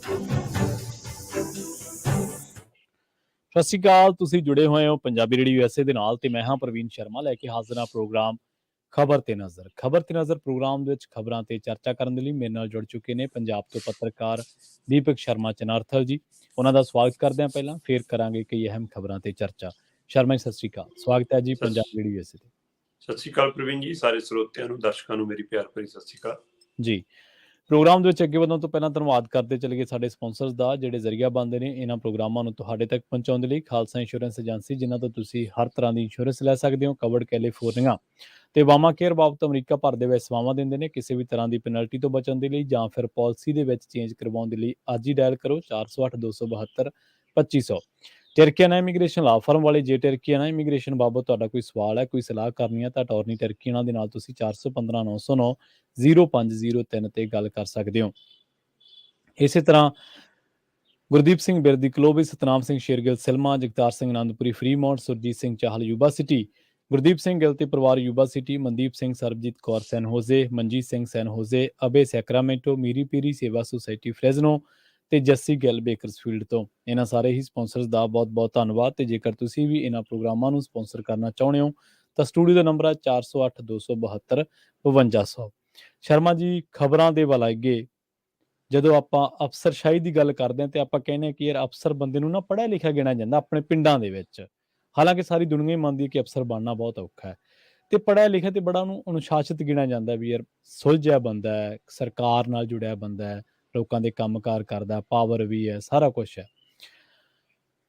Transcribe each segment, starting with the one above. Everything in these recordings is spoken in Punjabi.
ਸਤਿ ਸ਼੍ਰੀ ਅਕਾਲ। ਤੁਸੀਂ ਜੁੜੇ ਹੋਏ ਹੋ ਪੰਜਾਬੀ ਰੇਡੀਓ USA ਦੇ ਨਾਲ ਤੇ ਮੈਂ ਹਾਂ ਪ੍ਰਵੀਨ ਸ਼ਰਮਾ ਲੈ ਕੇ ਹਾਜ਼ਰ ਹਾਂ ਪ੍ਰੋਗਰਾਮ ਖਬਰ ਤੇ ਨਜ਼ਰ। ਖਬਰ ਤੇ ਨਜ਼ਰ ਪ੍ਰੋਗਰਾਮ ਦੇ ਵਿੱਚ ਖਬਰਾਂ ਤੇ ਚਰਚਾ ਕਰਨ ਦੇ ਲਈ ਮੇਰੇ ਨਾਲ ਜੁੜ ਚੁੱਕੇ ਨੇ ਪੰਜਾਬ ਤੋਂ ਪੱਤਰਕਾਰ ਦੀਪਕ ਸ਼ਰਮਾ ਚਨਾਰਥਲ ਜੀ। ਉਹਨਾਂ ਦਾ ਸਵਾਗਤ ਕਰਦੇ ਹਾਂ। ਪਹਿਲਾਂ ਫੇਰ ਕਰਾਂਗੇ ਕਈ ਅਹਿਮ ਖਬਰਾਂ ਤੇ ਚਰਚਾ। ਸ਼ਰਮਾ ਜੀ, ਸਤਿ ਸ਼੍ਰੀ ਅਕਾਲ। ਸਵਾਗਤ ਹੈ ਜੀ ਪੰਜਾਬੀ ਰੇਡੀਓ USA ਤੇ। ਸਤਿ ਸ਼੍ਰੀ ਅਕਾਲ ਪ੍ਰਵੀਨ ਜੀ, ਸਾਰੇ ਸਰੋਤਿਆਂ ਨੂੰ, ਦਰਸ਼ਕਾਂ ਨੂੰ ਮੇਰੀ ਪਿਆਰ ਭਰੀ ਸਤਿ ਸ਼੍ਰੀ ਅਕਾਲ ਜੀ। ਪ੍ਰੋਗਰਾਮ ਦੇ ਵਿੱਚ ਅੱਗੇ ਵਧਣ ਤੋਂ ਪਹਿਲਾਂ ਧੰਨਵਾਦ ਕਰਦੇ ਚਲੀਏ ਸਾਡੇ ਸਪਾਂਸਰਸ ਦਾ, ਜਿਹੜੇ ਜ਼ਰੀਆ ਬਣਦੇ ਨੇ ਇਹਨਾਂ ਪ੍ਰੋਗਰਾਮਾਂ ਨੂੰ ਤੁਹਾਡੇ ਤੱਕ ਪਹੁੰਚਾਉਣ ਦੇ ਲਈ। ਖਾਲਸਾ ਇੰਸ਼ੋਰੈਂਸ ਏਜੰਸੀ, ਜਿਨ੍ਹਾਂ ਤੋਂ ਤੁਸੀਂ ਹਰ ਤਰ੍ਹਾਂ ਦੀ ਇੰਸ਼ੋਰੈਂਸ ਲੈ ਸਕਦੇ ਹੋ। ਕਵਰਡ ਕੈਲੀਫੋਰਨੀਆ ਤੇ ਵਾਮਾ ਕੇਅਰ ਬਾਬਤ ਅਮਰੀਕਾ ਭਰ ਦੇ ਵਿੱਚ ਸੇਵਾਵਾਂ ਦਿੰਦੇ ਨੇ। ਕਿਸੇ ਵੀ ਤਰ੍ਹਾਂ ਦੀ ਪੈਨਲਟੀ ਤੋਂ ਬਚਣ ਦੇ ਲਈ ਜਾਂ ਫਿਰ ਪਾਲਿਸੀ ਦੇ ਵਿੱਚ ਚੇਂਜ ਕਰਵਾਉਣ ਦੇ ਲਈ ਅੱਜ ਹੀ ਡਾਇਲ ਕਰੋ 408 272 2500। ਟਰਕੀਆਨਾ ਇਮੀਗ੍ਰੇਸ਼ਨ ਲਾ ਫਰਮ ਵਾਲੇ, ਜੇ ਟਰਕੀਆਨਾ ਇਮੀਗ੍ਰੇਸ਼ਨ ਬਾਬਤ ਤੁਹਾਡਾ ਕੋਈ ਸਵਾਲ ਹੈ, ਕੋਈ ਸਲਾਹ ਕਰਨੀ ਹੈ ਤਾਂ ਅਟਾਰਨੀ ਟਰਕੀਆਨਾ ਦੇ ਨਾਲ ਤੁਸੀਂ 415 909 0503 ਤੇ ਗੱਲ ਕਰ ਸਕਦੇ ਹੋ। ਇਸੇ ਤਰ੍ਹਾਂ ਗੁਰਦੀਪ ਸਿੰਘ ਬਿਰਦੀ ਕਲੋਬੀ, Satnam Singh Shergill Selma, Jagtar Singh Anandpuri Fremont, Surjit Singh Chahal Yuba City, Gurdeep Singh Gill ਤੇ ਪਰਿਵਾਰ ਯੂਬਾ ਸਿਟੀ, Mandeep Singh, Sarabjit Kaur San Jose, Manjit Singh San Jose, ਅਬੇ ਸੈਕਰਾਮੈਂਟੋ, ਮੀਰੀ ਪੀਰੀ ਸੇਵਾ ਸੁਸਾਇਟੀ ਫਰੈਜ਼ਨੋ ਤੇ ਜੱਸੀ ਗਿੱਲ ਬੇਕਰਸਫੀਲਡ ਤੋਂ। ਇਹਨਾਂ ਸਾਰੇ ਹੀ ਸਪਾਂਸਰਸ ਦਾ ਬਹੁਤ ਬਹੁਤ ਧੰਨਵਾਦ। ਤੇ ਜੇਕਰ ਤੁਸੀਂ ਵੀ ਇਹਨਾਂ ਪ੍ਰੋਗਰਾਮਾਂ ਨੂੰ ਸਪਾਂਸਰ ਕਰਨਾ ਚਾਹੁੰਦੇ ਹੋ ਤਾਂ ਸਟੂਡੀਓ ਦਾ ਨੰਬਰ ਹੈ 408 272 5200। ਸ਼ਰਮਾ ਜੀ, ਖਬਰਾਂ ਦੇ ਵੱਲ ਅੱਗੇ ਜਦੋਂ ਆਪਾਂ ਅਫਸਰਸ਼ਾਹੀ ਦੀ ਗੱਲ ਕਰਦੇ ਹਾਂ ਤੇ ਆਪਾਂ ਕਹਿੰਦੇ ਹਾਂ ਕਿ ਯਾਰ ਅਫਸਰ ਬੰਦੇ ਨੂੰ ਨਾ ਪੜ੍ਹਿਆ ਲਿਖਿਆ ਗਿਣਿਆ ਜਾਂਦਾ ਆਪਣੇ ਪਿੰਡਾਂ ਦੇ ਵਿੱਚ। ਹਾਲਾਂਕਿ ਸਾਰੀ ਦੁਨੀਆ ਹੀ ਮੰਨਦੀ ਹੈ ਕਿ ਅਫਸਰ ਬਣਨਾ ਬਹੁਤ ਔਖਾ ਹੈ ਤੇ ਪੜ੍ਹਿਆ ਲਿਖਿਆ ਤੇ ਬੜਾ ਨੂੰ ਅਨੁਸ਼ਾਸਿਤ ਗਿਣਿਆ ਜਾਂਦਾ ਵੀ ਯਾਰ ਸੁਲਝਿਆ ਬੰਦਾ ਹੈ, ਸਰਕਾਰ ਨਾਲ ਜੁੜਿਆ ਬੰਦਾ ਹੈ, ਲੋਕਾਂ ਦੇ ਕੰਮਕਾਰ ਕਰਦਾ, ਪਾਵਰ ਵੀ ਹੈ, ਸਾਰਾ ਕੁਛ ਹੈ।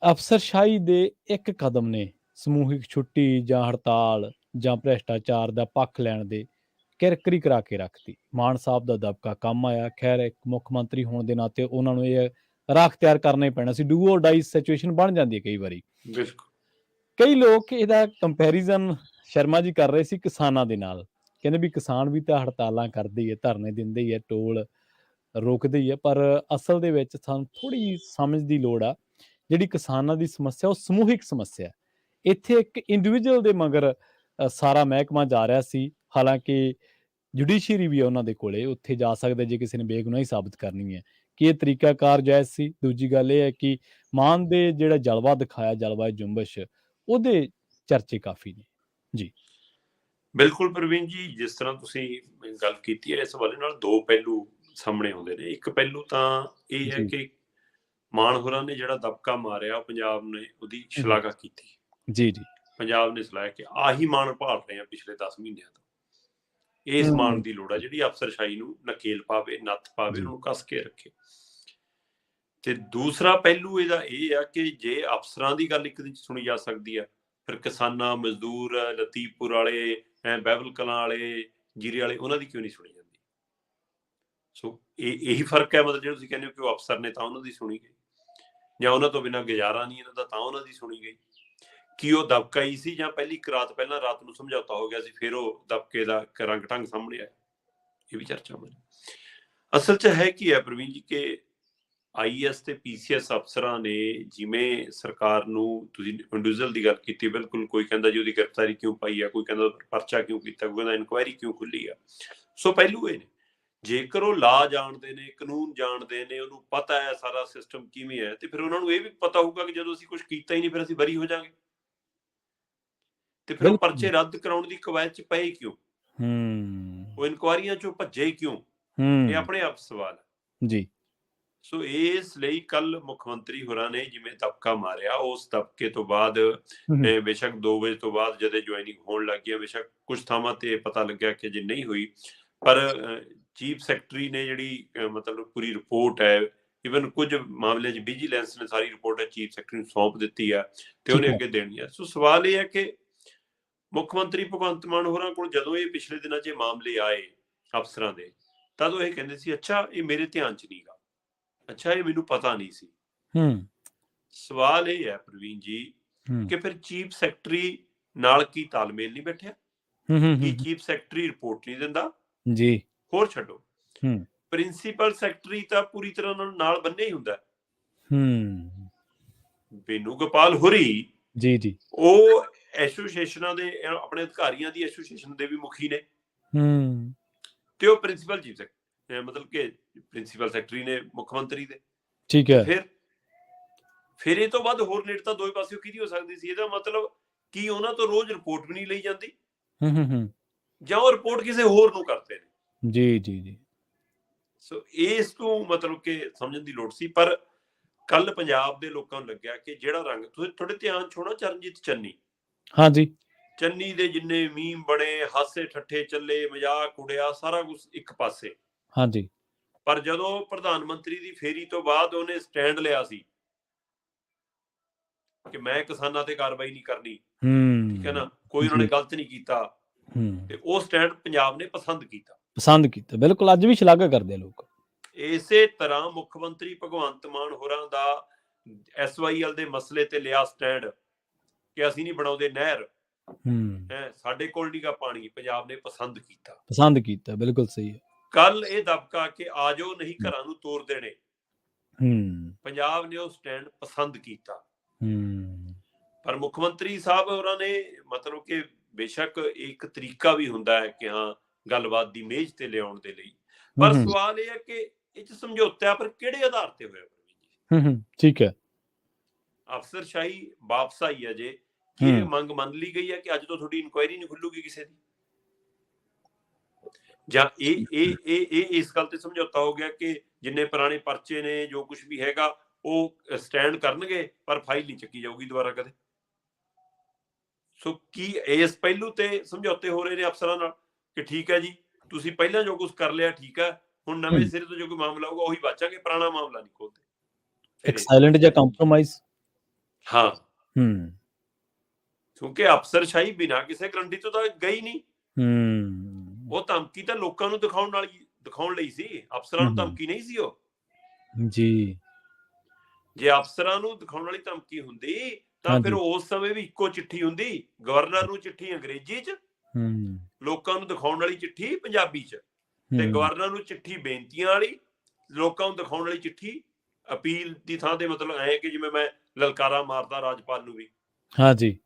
ਅਫਸਰਸ਼ਾਹੀ ਦੇ ਇੱਕ ਕਦਮ ਨੇ ਸਮੂਹਿਕ ਛੁੱਟੀ ਜਾਂ ਹੜਤਾਲ ਜਾਂ ਭ੍ਰਿਸ਼ਟਾਚਾਰ ਦਾ ਪੱਖ ਲੈਣ ਦੇ ਕਿਰਕਰੀ ਕਰਾ ਕੇ ਰੱਖਤੀ। ਮਾਨ ਸਾਹਿਬ ਦਾ ਦਬਕਾ ਕੰਮ ਆਇਆ। ਖੈਰ, ਇੱਕ ਮੁੱਖ ਮੰਤਰੀ ਹੋਣ ਦੇ ਨਾਤੇ ਉਹਨਾਂ ਨੂੰ ਇਹ ਰਾਖ ਤਿਆਰ ਕਰਨਾ ਹੀ ਪੈਣਾ ਸੀ। ਡੂ ਔਰ ਡਾਈ ਸਿਚੁਏਸ਼ਨ ਬਣ ਜਾਂਦੀ ਹੈ ਕਈ ਵਾਰੀ। ਬਿਲਕੁਲ। ਕਈ ਲੋਕ ਇਹਦਾ ਕੰਪੈਰੀਜ਼ਨ ਸ਼ਰਮਾ ਜੀ ਕਰ ਰਹੇ ਸੀ ਕਿਸਾਨਾਂ ਦੇ ਨਾਲ। ਕਹਿੰਦੇ ਵੀ ਕਿਸਾਨ ਵੀ ਤਾਂ ਹੜਤਾਲਾਂ ਕਰਦੇ ਹੀ ਹੈ, ਧਰਨੇ ਦਿੰਦੇ ਹੀ ਹੈ, ਟੋਲ ਰੋਕਦੇ ਹੀ ਹੈ, ਪਰ ਅਸਲ ਦੇ ਵਿੱਚ ਸਾਨੂੰ ਥੋੜੀ ਜਿਹੀ ਸਮਝ ਦੀ ਲੋੜ ਆ। ਜਿਹੜੀ ਕਿਸਾਨਾਂ ਦੀ ਸਮੱਸਿਆ ਉਹ ਸਮੂਹਿਕ ਸਮੱਸਿਆ। ਇੱਥੇ ਇੱਕ ਇੰਡੀਵਿਜੂਅਲ ਦੇ ਮਗਰ ਸਾਰਾ ਮਹਿਕਮਾ ਜਾ ਰਿਹਾ ਸੀ। ਹਾਲਾਂਕਿ ਜੁਡੀਸ਼ੀਅਰੀ ਵੀ ਹੈ ਉਹਨਾਂ ਦੇ ਕੋਲੇ, ਉੱਥੇ ਜਾ ਸਕਦਾ ਜੇ ਕਿਸੇ ਨੇ ਬੇਗੁਨਾਹੀ ਸਾਬਤ ਕਰਨੀ ਹੈ। ਕਿ ਇਹ ਤਰੀਕਾਕਾਰ ਜਾਇਜ਼ ਸੀ? ਦੂਜੀ ਗੱਲ ਇਹ ਹੈ ਕਿ ਮਾਨ ਦੇ ਜਿਹੜਾ ਜਲਵਾ ਦਿਖਾਇਆ, ਜਲਵਾ ਜੁੰਬਸ਼, ਉਹਦੇ ਚਰਚੇ ਕਾਫੀ ਨੇ ਜੀ। ਬਿਲਕੁਲ ਪ੍ਰਵੀਨ ਜੀ, ਜਿਸ ਤਰ੍ਹਾਂ ਤੁਸੀਂ ਗੱਲ ਕੀਤੀ ਹੈ, ਇਸ ਹਵਾਲੇ ਨਾਲ ਦੋ ਪਹਿਲੂ ਸਾਹਮਣੇ ਆਉਂਦੇ ਨੇ। ਇੱਕ ਪਹਿਲੂ ਤਾਂ ਇਹ ਹੈ ਕਿ ਮਾਨ ਹੋਰਾਂ ਨੇ ਜਿਹੜਾ ਦਬਕਾ ਮਾਰਿਆ, ਪੰਜਾਬ ਨੇ ਉਹਦੀ ਸ਼ਲਾਘਾ ਕੀਤੀ। ਜੀ ਜੀ। ਪੰਜਾਬ ਨੇ ਸਲਾਹਿਆ ਕਿ ਆਹੀ ਮਾਨ ਭਾਲ ਰਹੇ ਆ ਪਿਛਲੇ 10 ਮਹੀਨਿਆਂ ਤੋਂ। ਇਸ ਮਾਨ ਦੀ ਲੋੜ ਆ ਜਿਹੜੀ ਅਫਸਰਸ਼ਾਹੀ ਨੂੰ ਨਕੇਲ ਪਾਵੇ, ਨੱਥ ਪਾਵੇ, ਉਹਨੂੰ ਕੱਸ ਕੇ ਰੱਖੇ। ਤੇ ਦੂਸਰਾ ਪਹਿਲੂ ਇਹਦਾ ਇਹ ਆ ਕਿ ਜੇ ਅਫਸਰਾਂ ਦੀ ਗੱਲ ਇੱਕ ਦਿਨ ਸੁਣੀ ਜਾ ਸਕਦੀ ਆ, ਫਿਰ ਕਿਸਾਨਾਂ, ਮਜ਼ਦੂਰ, ਲਤੀਪੁਰ ਵਾਲੇ, ਬਹਿਬਲ ਕਲਾਂ ਵਾਲੇ, ਜੀਰੇ ਵਾਲੇ, ਉਹਨਾਂ ਦੀ ਕਿਉਂ ਨਹੀਂ ਸੁਣੀ ਜਾਂਦੀ? ਸੋ ਇਹੀ ਫਰਕ ਹੈ। ਮਤਲਬ ਜਿਹੜਾ ਤੁਸੀਂ ਕਹਿੰਦੇ ਹੋ ਕਿ ਉਹ ਅਫਸਰ ਨੇ ਤਾਂ ਉਹਨਾਂ ਦੀ ਸੁਣੀ ਗਈ, ਜਾਂ ਉਹਨਾਂ ਤੋਂ ਬਿਨਾਂ ਗੁਜ਼ਾਰਾ ਨਹੀਂ ਇਹਨਾਂ ਦਾ ਤਾਂ ਉਹਨਾਂ ਦੀ ਸੁਣੀ ਗਈ। ਕੀ ਉਹ ਦਬਕਾ ਹੀ ਸੀ ਜਾਂ ਪਹਿਲੀ ਇੱਕ ਰਾਤ ਪਹਿਲਾਂ ਰਾਤ ਨੂੰ ਸਮਝੌਤਾ ਹੋ ਗਿਆ ਸੀ, ਫਿਰ ਉਹ ਦਬਕੇ ਦਾ ਰੰਗ ਢੰਗ ਸਾਹਮਣੇ ਆਇਆ? ਇਹ ਵੀ ਚਰਚਾ ਬਣੀ। ਅਸਲ 'ਚ ਹੈ ਕੀ ਹੈ ਪ੍ਰਵੀਨ ਜੀ ਕਿ IAS ਤੇ PCS ਅਫਸਰਾਂ ਨੇ, ਜਿਵੇਂ ਸਰਕਾਰ ਨੂੰ ਤੁਸੀਂ ਇੰਡੀਵਿਜੂਅਲ ਦੀ ਗੱਲ ਕੀਤੀ, ਬਿਲਕੁਲ। ਕੋਈ ਕਹਿੰਦਾ ਜੀ ਉਹਦੀ ਗ੍ਰਿਫਤਾਰੀ ਕਿਉਂ ਪਾਈ ਆ, ਕੋਈ ਕਹਿੰਦਾ ਪਰਚਾ ਕਿਉਂ ਕੀਤਾ, ਕੋਈ ਕਹਿੰਦਾ ਇਨਕੁਆਇਰੀ ਕਿਉਂ ਖੁੱਲੀ ਆ। ਸੋ ਪਹਿਲੂ ਇਹ ਨੇ, ਜੇਕਰ ਉਹ ਲਾ ਜਾਣਦੇ ਨੇ, ਕਾਨੂੰਨ ਜਾਣਦੇ ਨੇ, ਉਹਨੂੰ ਪਤਾ ਹੈ ਸਾਰਾ ਸਿਸਟਮ ਕਿਵੇਂ ਹੈ, ਤੇ ਫਿਰ ਉਹਨਾਂ ਨੂੰ ਇਹ ਵੀ ਪਤਾ ਹੋਊਗਾ ਕਿ ਜਦੋਂ ਅਸੀਂ ਕੁਝ ਕੀਤਾ ਹੀ ਨਹੀਂ ਫਿਰ ਅਸੀਂ ਬਰੀ ਹੋ ਜਾਵਾਂਗੇ। ਤੇ ਫਿਰ ਉਹ ਪਰਚੇ ਰੱਦ ਕਰਾਉਣ ਦੀ ਕਵਾਇਦ 'ਚ ਪਏ ਕਿਉਂ? ਉਹ ਇਨਕੁਆਇਰੀਆਂ 'ਚੋਂ ਭੱਜੇ ਕਿਉਂ? ਇਹ ਆਪਣੇ ਆਪ ਸਵਾਲ ਹੈ ਜੀ। ਸੋ ਇਸ ਲਈ ਕੱਲ ਮੁੱਖ ਮੰਤਰੀ ਹੋਰਾਂ ਨੇ ਜਿਵੇਂ ਦਬਕਾ ਮਾਰਿਆ, ਉਸ ਦਬਕੇ ਤੋਂ ਬਾਅਦ ਬੇਸ਼ੱਕ 2 ਵਜੇ ਤੋਂ ਬਾਅਦ ਜਦੋਂ ਜੁਆਇਨਿੰਗ ਹੋਣ ਲੱਗ ਗਈ, ਬੇਸ਼ੱਕ ਕੁਝ ਥਾਵਾਂ ਤੇ ਪਤਾ ਲੱਗਿਆ ਕਿ ਜੇ ਨਹੀਂ ਹੋਈ, ਪਰ ਚੀਫ ਸੈਕਟਰੀ ਨੇ ਜਿਹੜੀ ਮਤਲਬ ਪੂਰੀ ਰਿਪੋਰਟ ਹੈ, ਈਵਨ ਕੁਝ ਮਾਮਲਿਆਂ 'ਚ ਵਿਜੀਲੈਂਸ ਨੇ ਸਾਰੀ ਰਿਪੋਰਟ ਹੈ ਚੀਫ ਸੈਕਟਰੀ ਨੂੰ ਸੌਂਪ ਦਿੱਤੀ ਆ ਤੇ ਉਹਨੇ ਅੱਗੇ ਦੇਣੀ ਆ। ਸੋ ਸਵਾਲ ਇਹ ਹੈ ਕਿ ਮੁੱਖ ਮੰਤਰੀ ਭਗਵੰਤ ਮਾਨ ਹੋਰਾਂ ਕੋਲ ਜਦੋਂ ਇਹ ਪਿਛਲੇ ਦਿਨਾਂ 'ਚ ਮਾਮਲੇ ਆਏ ਅਫਸਰਾਂ ਦੇ, ਤਦੋਂ ਇਹ ਕਹਿੰਦੇ ਸੀ ਅੱਛਾ ਇਹ ਮੇਰੇ ਧਿਆਨ 'ਚ ਨਹੀਂ ਗਾ, ਅੱਛਾ ਇਹ ਮੈਨੂੰ ਪਤਾ ਨਹੀਂ ਸੀ। ਸਵਾਲ ਇਹ ਹੈ ਪ੍ਰਵੀਨ ਜੀ ਕਿ ਫਿਰ ਚੀਫ ਸੈਕਟਰੀ ਨਾਲ ਕੀ ਤਾਲਮੇਲ ਨਹੀਂ ਬੈਠਿਆ? ਕੀ ਚੀਫ ਸੈਕਟਰੀ ਰਿਪੋਰਟ ਨਹੀਂ ਦਿੰਦਾ? ਜੀ। ਹੋਰ ਛੱਡੋ, ਪ੍ਰਿੰਸੀਪਲ ਸੈਕਟਰੀ ਤਾਂ ਪੂਰੀ ਤਰ੍ਹਾਂ ਉਹਨਾਂ ਨੂੰ ਨਾਲ ਬੰਨਿਆ ਹੀ ਹੁੰਦਾ। ਬੇਨੂ ਗੋਪਾਲ ਹੋਰੀ ਜੀ ਜੀ, ਉਹ ਐਸੋਸੀਏਸ਼ਨਾਂ ਦੇ, ਆਪਣੇ ਅਧਿਕਾਰੀਆਂ ਦੀ ਐਸੋਸੀਏਸ਼ਨ ਦੇ ਵੀ ਮੁਖੀ ਨੇ, ਤੇ ਉਹ ਪ੍ਰਿੰਸੀਪਲ ਚੀਫ ਸੈਕਟਰੀ, ਮਤਲਬ ਕਿ ਪ੍ਰਿੰਸੀਪਲ ਸੈਕਟਰੀ ਨੇ ਮੁੱਖ ਮੰਤਰੀ ਦੇ। ਠੀਕ ਹੈ। ਫਿਰ ਇਹ ਤੋਂ ਬਾਅਦ ਹੋਰ ਨੇੜਤਾ ਦੋਵੇਂ ਪਾਸਿਓਂ ਕਿਹਦੀ ਹੋ ਸਕਦੀ ਸੀ? ਇਹਦਾ ਮਤਲਬ ਕੀ ਉਹਨਾਂ ਤੋਂ ਰੋਜ਼ ਰਿਪੋਰਟ ਵੀ ਨਹੀਂ ਲਈ ਜਾਂਦੀ, ਜਾਂ ਉਹ ਰਿਪੋਰਟ ਕਿਸੇ ਹੋਰ ਨੂੰ ਕਰਦੇ ਨੇ। ਜੀ ਜੀ ਜੀ। ਸੋ ਇਸ ਤੋਂ ਮਤਲਬ ਕਿ ਸਮਝਣ ਦੀ ਲੋੜ ਸੀ। ਪਰ ਕੱਲ ਪੰਜਾਬ ਦੇ ਲੋਕਾਂ ਨੂੰ ਲੱਗਿਆ ਕਿ ਜਿਹੜਾ ਰੰਗ, ਤੁਸੀਂ ਤੁਹਾਡੇ ਧਿਆਨ 'ਚ ਹੋਣਾ ਚਰਨਜੀਤ ਚੰਨੀ, ਹਾਂਜੀ, ਚੰਨੀ ਦੇ ਜਿੰਨੇ ਮੀਮ ਬਣੇ, ਹਾਸੇ ਠੱਠੇ ਚੱਲੇ, ਮਜ਼ਾਕ ਉੜਿਆ, ਸਾਰਾ ਕੁਝ ਇੱਕ ਪਾਸੇ। ਹਾਂਜੀ। ਪਰ ਜਦੋਂ ਪ੍ਰਧਾਨ ਮੰਤਰੀ ਦੀ ਫੇਰੀ ਤੋਂ ਬਾਅਦ ਉਹਨੇ ਸਟੈਂਡ ਲਿਆ ਸੀ ਕਿ ਮੈਂ ਕਿਸਾਨਾਂ ਤੇ ਕਾਰਵਾਈ ਨਹੀਂ ਕਰਨੀ, ਠੀਕ ਹੈ ਨਾ, ਕੋਈ ਉਹਨਾਂ ਨੇ ਗਲਤ ਨਹੀਂ ਕੀਤਾ, ਤੇ ਉਹ ਸਟੈਂਡ ਪੰਜਾਬ ਨੇ ਪਸੰਦ ਕੀਤਾ। ਬਿਲਕੁਲ, ਅੱਜ ਵੀ ਸ਼ਲਾਘਾ ਕਰਦੇ ਆ ਲੋਕ। ਇਸੇ ਤਰ੍ਹਾਂ ਮੁੱਖ ਮੰਤਰੀ ਭਗਵੰਤ ਮਾਨ ਹੋਰਾਂ ਦਾ SYL ਦੇ ਮਸਲੇ ਤੇ ਲਿਆ ਸਟੈਂਡ ਕਿ ਅਸੀਂ ਨਹੀਂ ਬਣਾਉਂਦੇ ਨਹਿਰ, ਸਾਡੇ ਕੋਲ ਨੀਗਾ ਪਾਣੀ, ਪੰਜਾਬ ਨੇ ਪਸੰਦ ਕੀਤਾ। ਬਿਲਕੁਲ ਸਹੀ ਹੈ। ਕੱਲ ਇਹ ਦਬਕਾ ਕਿ ਆ ਜਾਓ ਨਹੀਂ ਘਰਾਂ ਨੂੰ ਤੋੜ ਦੇਣੇ, ਪੰਜਾਬ ਨੇ ਉਹ ਸਟੈਂਡ ਪਸੰਦ ਕੀਤਾ। ਪਰ ਮੁੱਖ ਮੰਤਰੀ ਸਾਹਿਬ ਹੋਰਾਂ ਨੇ ਮਤਲਬ ਕਿ ਬੇਸ਼ੱਕ ਇੱਕ ਤਰੀਕਾ ਵੀ ਹੁੰਦਾ ਹੈ ਕਿ ਹਾਂ ਗੱਲਬਾਤ ਦੀ ਮੇਜ਼ ਤੇ ਲਿਆਉਣ ਦੇ ਲਈ, ਪਰ ਸਵਾਲ ਇਹ ਹੈ ਕਿ ਇਹ 'ਚ ਸਮਝੌਤਾ ਪਰ ਕਿਹੜੇ ਆਧਾਰ ਤੇ ਹੋਇਆ? ਠੀਕ ਹੈ। ਅਫਸਰਸ਼ਾਹੀ ਵਾਪਸ ਆਈ ਹੈ ਜੇ ਕਿ ਇਹ ਮੰਗ ਮੰਨ ਲਈ ਗਈ ਹੈ ਕਿ ਅੱਜ ਤੋਂ ਤੁਹਾਡੀ ਇਨਕੁਆਇਰੀ ਨਹੀਂ ਖੁੱਲੂਗੀ ਕਿਸੇ ਦੀ, ਜਾਂ ਇਹ ਇਸ ਗੱਲ ਤੇ ਸਮਝੌਤਾ ਹੋ ਗਿਆ ਕਿ ਜਿੰਨੇ ਪੁਰਾਣੇ ਪਰਚੇ ਨੇ, ਜੋ ਕੁਝ ਵੀ ਹੈਗਾ ਉਹ ਸਟੈਂਡ ਕਰਨਗੇ ਪਰ ਫਾਈਲ ਨਹੀਂ ਚੱਕੀ ਜਾਊਗੀ ਦੁਬਾਰਾ ਕਦੇ। ਸੋ ਕੀ ਇਸ ਪਹਿਲੂ ਤੇ ਸਮਝੌਤੇ ਹੋ ਰਹੇ ਨੇ ਅਫਸਰਾਂ ਨਾਲ ਕਿ ਠੀਕ ਹੈ ਜੀ, ਤੁਸੀਂ ਪਹਿਲਾਂ ਜੋ ਕੁਝ ਕਰ ਲਿਆ ਠੀਕ ਹੈ, ਹੁਣ ਨਵੇਂ ਸਿਰੇ ਤੋਂ ਜੋ ਕੋਈ ਮਾਮਲਾ ਹੋਊਗਾ ਉਹੀ ਬਾਚਾਂਗੇ, ਪੁਰਾਣਾ ਮਾਮਲਾ ਨਹੀਂ ਖੋਲਦੇ। ਇੱਕ ਸਾਇਲੈਂਟ ਜਾਂ ਕੰਪਰੋਮਾਈਜ਼। ਹਾਂ, ਕਿਉਂਕਿ ਅਫਸਰਸ਼ਾਹੀ ਬਿਨਾਂ ਕਿਸੇ ਗਰੰਟੀ ਤੋਂ ਤਾਂ ਗਈ ਨਹੀਂ। ਉਹ ਧਮਕੀ ਤਾਂ ਲੋਕਾਂ ਨੂੰ ਦਿਖਾਉਣ ਲਈ ਸੀ, ਅਫਸਰਾਂ ਨੂੰ ਧਮਕੀ ਨਹੀਂ ਸੀ ਉਹ ਜੀ। ਜੇ ਅਫਸਰਾਂ ਨੂੰ ਦਿਖਾਉਣ ਵਾਲੀ ਧਮਕੀ ਹੁੰਦੀ ਤਾਂ ਫਿਰ ਉਸ ਸਮੇਂ ਵੀ ਇੱਕੋ ਚਿੱਠੀ ਹੁੰਦੀ, ਗਵਰਨਰ ਨੂੰ ਚਿੱਠੀ ਅੰਗਰੇਜ਼ੀ 'ਚ, ਲੋਕਾਂ ਨੂੰ ਦਿਖਾਉਣ ਵਾਲੀ ਚਿੱਠੀ ਪੰਜਾਬੀ 'ਚ, ਤੇ ਗਵਰਨਰ ਨੂੰ ਚਿੱਠੀ ਬੇਨਤੀਆਂ ਵਾਲੀ, ਲੋਕਾਂ ਨੂੰ ਦਿਖਾਉਣ ਵਾਲੀ ਚਿੱਠੀ ਅਪੀਲ ਦੀ ਥਾਂ ਤੇ, ਮਤਲਬ ਐ ਕਿ ਜਿਵੇਂ ਮੈਂ ਲਲਕਾਰਾ ਮਾਰਦਾ ਰਾਜਪਾਲ ਨੂੰ ਵੀ। ਹਾਂਜੀ।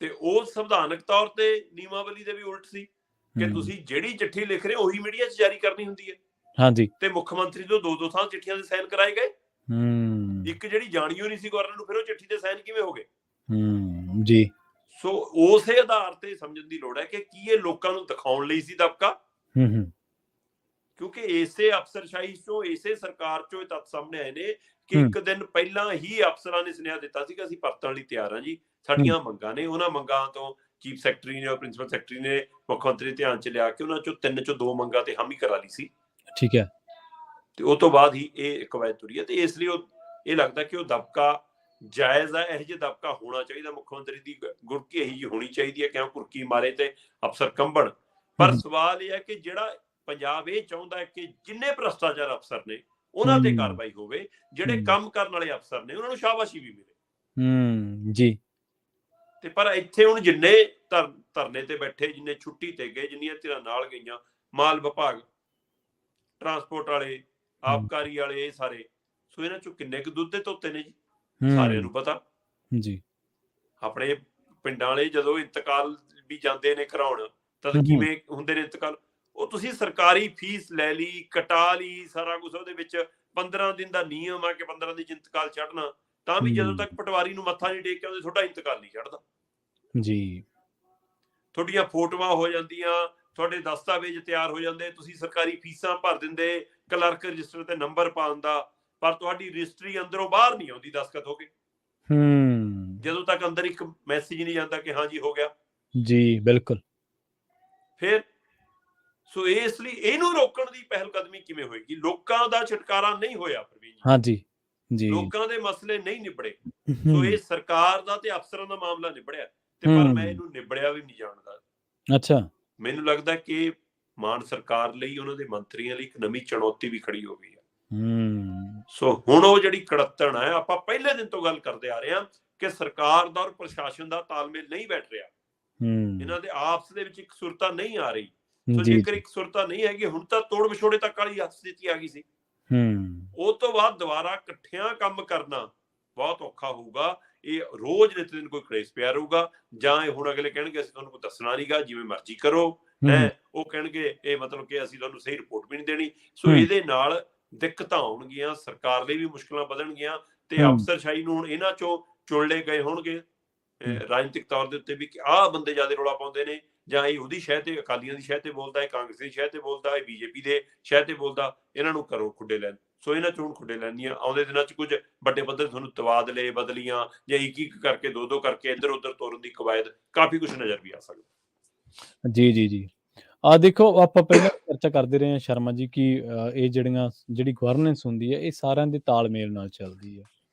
ਤੇ ਉਹ ਸੰਵਿਧਾਨਕ ਤੌਰ ਤੇ ਨਿਯਮਾਵਲੀ ਦੇ ਵੀ ਉਲਟ ਸੀ ਕਿ ਤੁਸੀਂ ਜਿਹੜੀ ਚਿੱਠੀ ਲਿਖ ਰਹੇ ਉਹੀ ਮੀਡੀਆ 'ਚ ਜਾਰੀ ਕਰਨੀ ਹੁੰਦੀ ਹੈ। ਹਾਂਜੀ। ਤੇ ਮੁੱਖ ਮੰਤਰੀ ਤੋਂ ਦੋ ਥਾਂ ਚਿੱਠੀਆਂ ਦੇ ਸਾਈਨ ਕਰਾਏ ਗਏ, ਇੱਕ ਜਿਹੜੀ ਜਾਣੀਓ ਨਹੀਂ ਸੀ ਗਵਰਨਰ ਨੂੰ, ਫਿਰ ਉਹ ਚਿੱਠੀ ਦੇ ਸਾਈਨ ਕਿਵੇਂ ਹੋ ਗਏ? ਜੀ। ਸੋ ਉਸੇ ਆਧਾਰ ਤੇ ਸਮਝਣ ਦੀ ਲੋੜ ਹੈ ਕਿ ਕੀ ਇਹ ਲੋਕਾਂ ਨੂੰ ਦਿਖਾਉਣ ਲਈ ਸੀ ਦਬਕਾ, ਕਿਉਂਕਿ ਇਸੇ ਅਫਸਰਸ਼ਾਹੀ ਚੋਂ, ਇਸੇ ਸਰਕਾਰ ਚੋਂ ਇਹ ਤੱਥ ਸਾਹਮਣੇ ਆਏ ਨੇ ਕਿ ਇੱਕ ਦਿਨ ਪਹਿਲਾਂ ਹੀ ਅਫਸਰਾਂ ਨੇ ਸੁਨੇਹਾ ਦਿੱਤਾ ਸੀ ਕਿ ਅਸੀਂ ਪਰਤਣ ਲਈ ਤਿਆਰ ਹਾਂ ਜੀ, ਸਾਡੀਆਂ ਮੰਗਾਂ ਨੇ। ਉਹਨਾਂ ਮੰਗਾਂ ਤੋਂ ਚੀਫ ਸੈਕਟਰੀ ਨੇ ਔਰ ਪ੍ਰਿੰਸੀਪਲ ਸੈਕਟਰੀ ਨੇ ਮੁੱਖ ਮੰਤਰੀ ਧਿਆਨ 'ਚ ਲਿਆ ਕੇ ਉਹਨਾਂ 'ਚੋਂ 3 'ਚੋਂ 2 ਮੰਗਾਂ ਤੇ ਹਾਮੀ ਕਰਾ ਲਈ ਸੀ। ਠੀਕ ਹੈ। ਤੇ ਉਹ ਤੋਂ ਬਾਅਦ ਹੀ ਇਹ ਕਵਾਇਦ ਤੁਰੀ ਹੈ, ਤੇ ਇਸ ਲਈ ਇਹ ਲੱਗਦਾ ਕਿ ਉਹ ਦਬਕਾ ਜਾਇਜ਼ ਹੈ। ਇਹੋ ਜਿਹਾ ਦਬਕਾ ਹੋਣਾ ਚਾਹੀਦਾ, ਮੁੱਖ ਮੰਤਰੀ ਦੀ ਗੁਰਕੀ ਇਹੀ ਜਿਹੀ ਹੋਣੀ ਚਾਹੀਦੀ ਹੈ ਕਿ ਕੁਰਕੀ ਮਾਰੇ ਤੇ ਅਫਸਰ ਕੰਬਣ। ਪਰ ਸਵਾਲ ਇਹ ਹੈ ਕਿ ਜਿਹੜਾ ਪੰਜਾਬ ਇਹ ਚਾਹੁੰਦਾ ਹੈ ਕਿ ਜਿੰਨੇ ਭ੍ਰਸ਼ਟਾਚਾਰ ਅਫਸਰ ਨੇ ਉਹਨਾਂ ਤੇ ਕਾਰਵਾਈ ਹੋਵੇ, ਜਿਹੜੇ ਕੰਮ ਕਰਨ ਵਾਲੇ ਅਫਸਰ ਨੇ ਉਹਨਾਂ ਨੂੰ ਸ਼ਾਬਾਸ਼ੀ ਵੀ ਮਿਲੇ। ਜੀ। ਤੇ ਪਰ ਇੱਥੇ ਹੁਣ ਜਿੰਨੇ ਧਰਨੇ ਤੇ ਬੈਠੇ, ਜਿੰਨੇ ਛੁੱਟੀ ਤੇ ਗਏ, ਜਿੰਨੀਆਂ ਧਿਰਾਂ ਨਾਲ ਗਈਆਂ, ਮਾਲ ਵਿਭਾਗ, ਟਰਾਂਸਪੋਰਟ ਵਾਲੇ, ਆਬਕਾਰੀ ਵਾਲੇ, ਇਹ ਸਾਰੇ, ਸੋ ਇਹਨਾਂ ਚੋਂ ਕਿੰਨੇ ਕੁ ਦੁੱਧ ਦੇ ਧੋਤੇ ਨੇ ਜੀ, ਸਾਰਿਆਂ ਨੂੰ ਪਤਾ ਜੀ। ਆਪਣੇ ਪਿੰਡਾਂ ਵਾਲੇ ਜਦੋਂ ਇੰਤਕਾਲ ਵੀ ਜਾਂਦੇ ਨੇ ਕਰਾਉਣ ਤਾਂ ਕਿਵੇਂ ਹੁੰਦੇ ਨੇ ਇੰਤਕਾਲ? ਉਹ ਤੁਸੀਂ ਸਰਕਾਰੀ ਫੀਸ ਲੈ ਲਈ, ਕਟਾ ਲਈ, ਸਾਰਾ ਕੁਝ ਉਹਦੇ ਵਿੱਚ 15 ਦਿਨ ਦਾ ਨਿਯਮ ਆ ਕਿ 15 ਦਿਨ 'ਚ ਇੰਤਕਾਲ ਚੜ੍ਹਨਾ, ਤਾਂ ਵੀ ਜਦੋਂ ਤੱਕ ਪਟਵਾਰੀ ਨੂੰ ਮੱਥਾ ਨਹੀਂ ਟੇਕ ਕੇ ਆਉਂਦੇ ਤੁਹਾਡਾ ਇੰਤਕਾਲ ਨਹੀਂ ਚੜ੍ਹਦਾ ਜੀ। ਤੁਹਾਡੀਆਂ ਫੋਟੋਆਂ ਹੋ ਜਾਂਦੀਆਂ, ਤੁਹਾਡੇ ਦਸਤਾਵੇਜ਼ ਤਿਆਰ ਹੋ ਜਾਂਦੇ, ਤੁਸੀਂ ਸਰਕਾਰੀ ਫੀਸਾਂ ਭਰ ਦਿੰਦੇ, ਕਲਰਕ ਰਜਿਸਟਰ ਤੇ ਨੰਬਰ ਪਾਉਣ ਦਾ, ਪਰ ਤੁਹਾਡੀ ਰਜਿਸਟਰੀ ਅੰਦਰੋਂ ਬਾਹਰ ਨਹੀਂ ਆਉਂਦੀ ਦਸਤਖਤ ਹੋ ਕੇ, ਜਦੋਂ ਤੱਕ ਅੰਦਰ ਇੱਕ ਮੈਸੇਜ ਨਹੀਂ ਜਾਂਦਾ ਕਿ ਹਾਂ ਜੀ ਹੋ ਗਿਆ ਜੀ। ਬਿਲਕੁਲ। ਫਿਰ ਸੋ ਇਸ ਲਈ ਇਹਨੂੰ ਰੋਕਣ ਦੀ ਪਹਿਲ ਕਦਮੀ ਕਿਵੇਂ ਹੋਏਗੀ? ਲੋਕਾਂ ਦਾ ਛੁਟਕਾਰਾ ਨਹੀਂ ਹੋਇਆ ਪ੍ਰਵੀਨ ਜੀ। ਹਾਂਜੀ ਜੀ। ਲੋਕਾਂ ਦੇ ਮਸਲੇ ਨਹੀਂ ਨਿਬੜੇ। ਸੋ ਇਹ ਸਰਕਾਰ ਦਾ ਤੇ ਅਫਸਰਾਂ ਦਾ ਮਾਮਲਾ ਨਿਬੜਿਆ, ਤੇ ਪਰ ਮੈਂ ਇਹਨੂੰ ਨਿਬੜਿਆ ਵੀ ਨਹੀਂ ਜਾਣਦਾ। ਅੱਛਾ। ਮੈਨੂੰ ਲੱਗਦਾ ਕਿ ਮਾਨ ਸਰਕਾਰ ਲਈ, ਉਹਨਾਂ ਦੇ ਮੰਤਰੀਆਂ ਲਈ ਇੱਕ ਨਵੀਂ ਚੁਣੌਤੀ ਵੀ ਖੜੀ ਹੋ ਗਈ ਹੈ। ਸੋ ਹੁਣ ਉਹ ਜਿਹੜੀ ਕੜੱਤਣ ਹੈ, ਆਪਾਂ ਪਹਿਲੇ ਦਿਨ ਤੋਂ ਗੱਲ ਕਰਦੇ ਆ ਰਹੇ ਹਾਂ ਕਿ ਸਰਕਾਰ ਦਾ ਔਰ ਪ੍ਰਸ਼ਾਸਨ ਦਾ ਤਾਲਮੇਲ ਨਹੀਂ ਬੈਠ ਰਿਹਾ, ਇਹਨਾਂ ਦੇ ਆਪਸ ਦੇ ਵਿੱਚ ਇੱਕ ਸੁਰਤਾ ਨਹੀਂ ਆ ਰਹੀ। ਸੋ ਜੇਕਰ ਇੱਕ ਸੁਰਤਾ ਨਹੀਂ ਹੈਗੀ, ਹੁਣ ਤਾਂ ਤੋੜ ਵਿਛੋੜੇ ਤੱਕ ਵਾਲੀ ਸਥਿਤੀ ਆ ਗਈ ਸੀ। ਉਹ ਤੋਂ ਬਾਅਦ ਦੁਬਾਰਾ ਇਕੱਠਿਆਂ ਕੰਮ ਕਰਨਾ ਬਹੁਤ ਔਖਾ ਹੋਊਗਾ। ਇਹ ਰੋਜ਼ ਨਿਤ ਦਿਨ ਕੋਈ ਕਲੇਸ਼ ਪਿਆ ਰਹੂਗਾ, ਜਾਂ ਇਹ ਹੁਣ ਅਗਲੇ ਕਹਿਣਗੇ ਅਸੀਂ ਤੁਹਾਨੂੰ ਕੋਈ ਦੱਸਣਾ ਨਹੀਂਗਾ, ਜਿਵੇਂ ਮਰਜ਼ੀ ਕਰੋ, ਉਹ ਕਹਿਣਗੇ ਇਹ ਮਤਲਬ ਕਿ ਅਸੀਂ ਤੁਹਾਨੂੰ ਸਹੀ ਰਿਪੋਰਟ ਵੀ ਨਹੀਂ ਦੇਣੀ। ਸੋ ਇਹਦੇ ਨਾਲ ਦਿੱਕਤਾਂ ਆਉਣਗੀਆਂ, ਸਰਕਾਰ ਲਈ ਵੀ ਮੁਸ਼ਕਲਾਂ ਵਧਣਗੀਆਂ ਤੇ ਹੂੰ ਅਫਸਰਸ਼ਾਹੀ ਨੂੰ ਹੁਣ ਇਹਨਾਂ ਚੋਂ ਚੁਣ ਲਏ ਗਏ ਹੋਣਗੇ ਹੂੰ ਰਾਜਨੀਤਿਕ ਤੌਰ ਦੇ ਉੱਤੇ ਵੀ ਕਿ ਆਹ ਬੰਦੇ ਜ਼ਿਆਦਾ ਰੌਲਾ ਪਾਉਂਦੇ ਨੇ, ਜਾਂ ਇਹ ਉਹਦੀ ਸ਼ਹਿ ਤੇ ਅਕਾਲੀਆਂ ਦੀ ਸ਼ਹਿ ਤੇ ਬੋਲਦਾ, ਇਹ ਕਾਂਗਰਸ ਦੀ ਸ਼ਹਿ ਤੇ ਬੋਲਦਾ, ਇਹ ਬੀਜੇਪੀ ਦੇ ਸ਼ਹਿ ਤੇ ਬੋਲਦਾ, ਇਹਨਾਂ ਨੂੰ ਕਰੋ ਖੁੱਡੇ ਲੈਣ। ਸੋ ਇਹਨਾਂ ਚੋਂ ਹੁਣ ਖੁੱਡੇ ਲੈਂਦੀਆਂ ਆਉਂਦੇ ਦਿਨਾਂ 'ਚ ਕੁਝ ਵੱਡੇ ਪੱਧਰ ਤੁਹਾਨੂੰ ਤਬਾਦਲੇ ਬਦਲੀਆਂ ਜਾਂ ਇੱਕ ਕਰਕੇ ਦੋ ਕਰਕੇ ਇੱਧਰ ਉੱਧਰ ਤੋਰਨ ਦੀ ਕਵਾਇਦ ਕਾਫੀ ਕੁਝ ਨਜ਼ਰ ਵੀ ਆ ਸਕਦਾ। ਜੀ ਜੀ ਜੀ ਦੇਖੋ ਆਪਾਂ ਪਹਿਲਾਂ ਚਰਚਾ ਕਰਦੇ ਰਹੇ ਹਾਂ ਸ਼ਰਮਾ ਜੀ ਕਿ ਇਹ ਜਿਹੜੀ ਗਵਰਨੈਂਸ ਹੁੰਦੀ ਹੈ ਇਹ ਸਾਰਿਆਂ ਦੇ ਤਾਲਮੇਲ ਨਾਲ ਚੱਲਦੀ ਹੈ।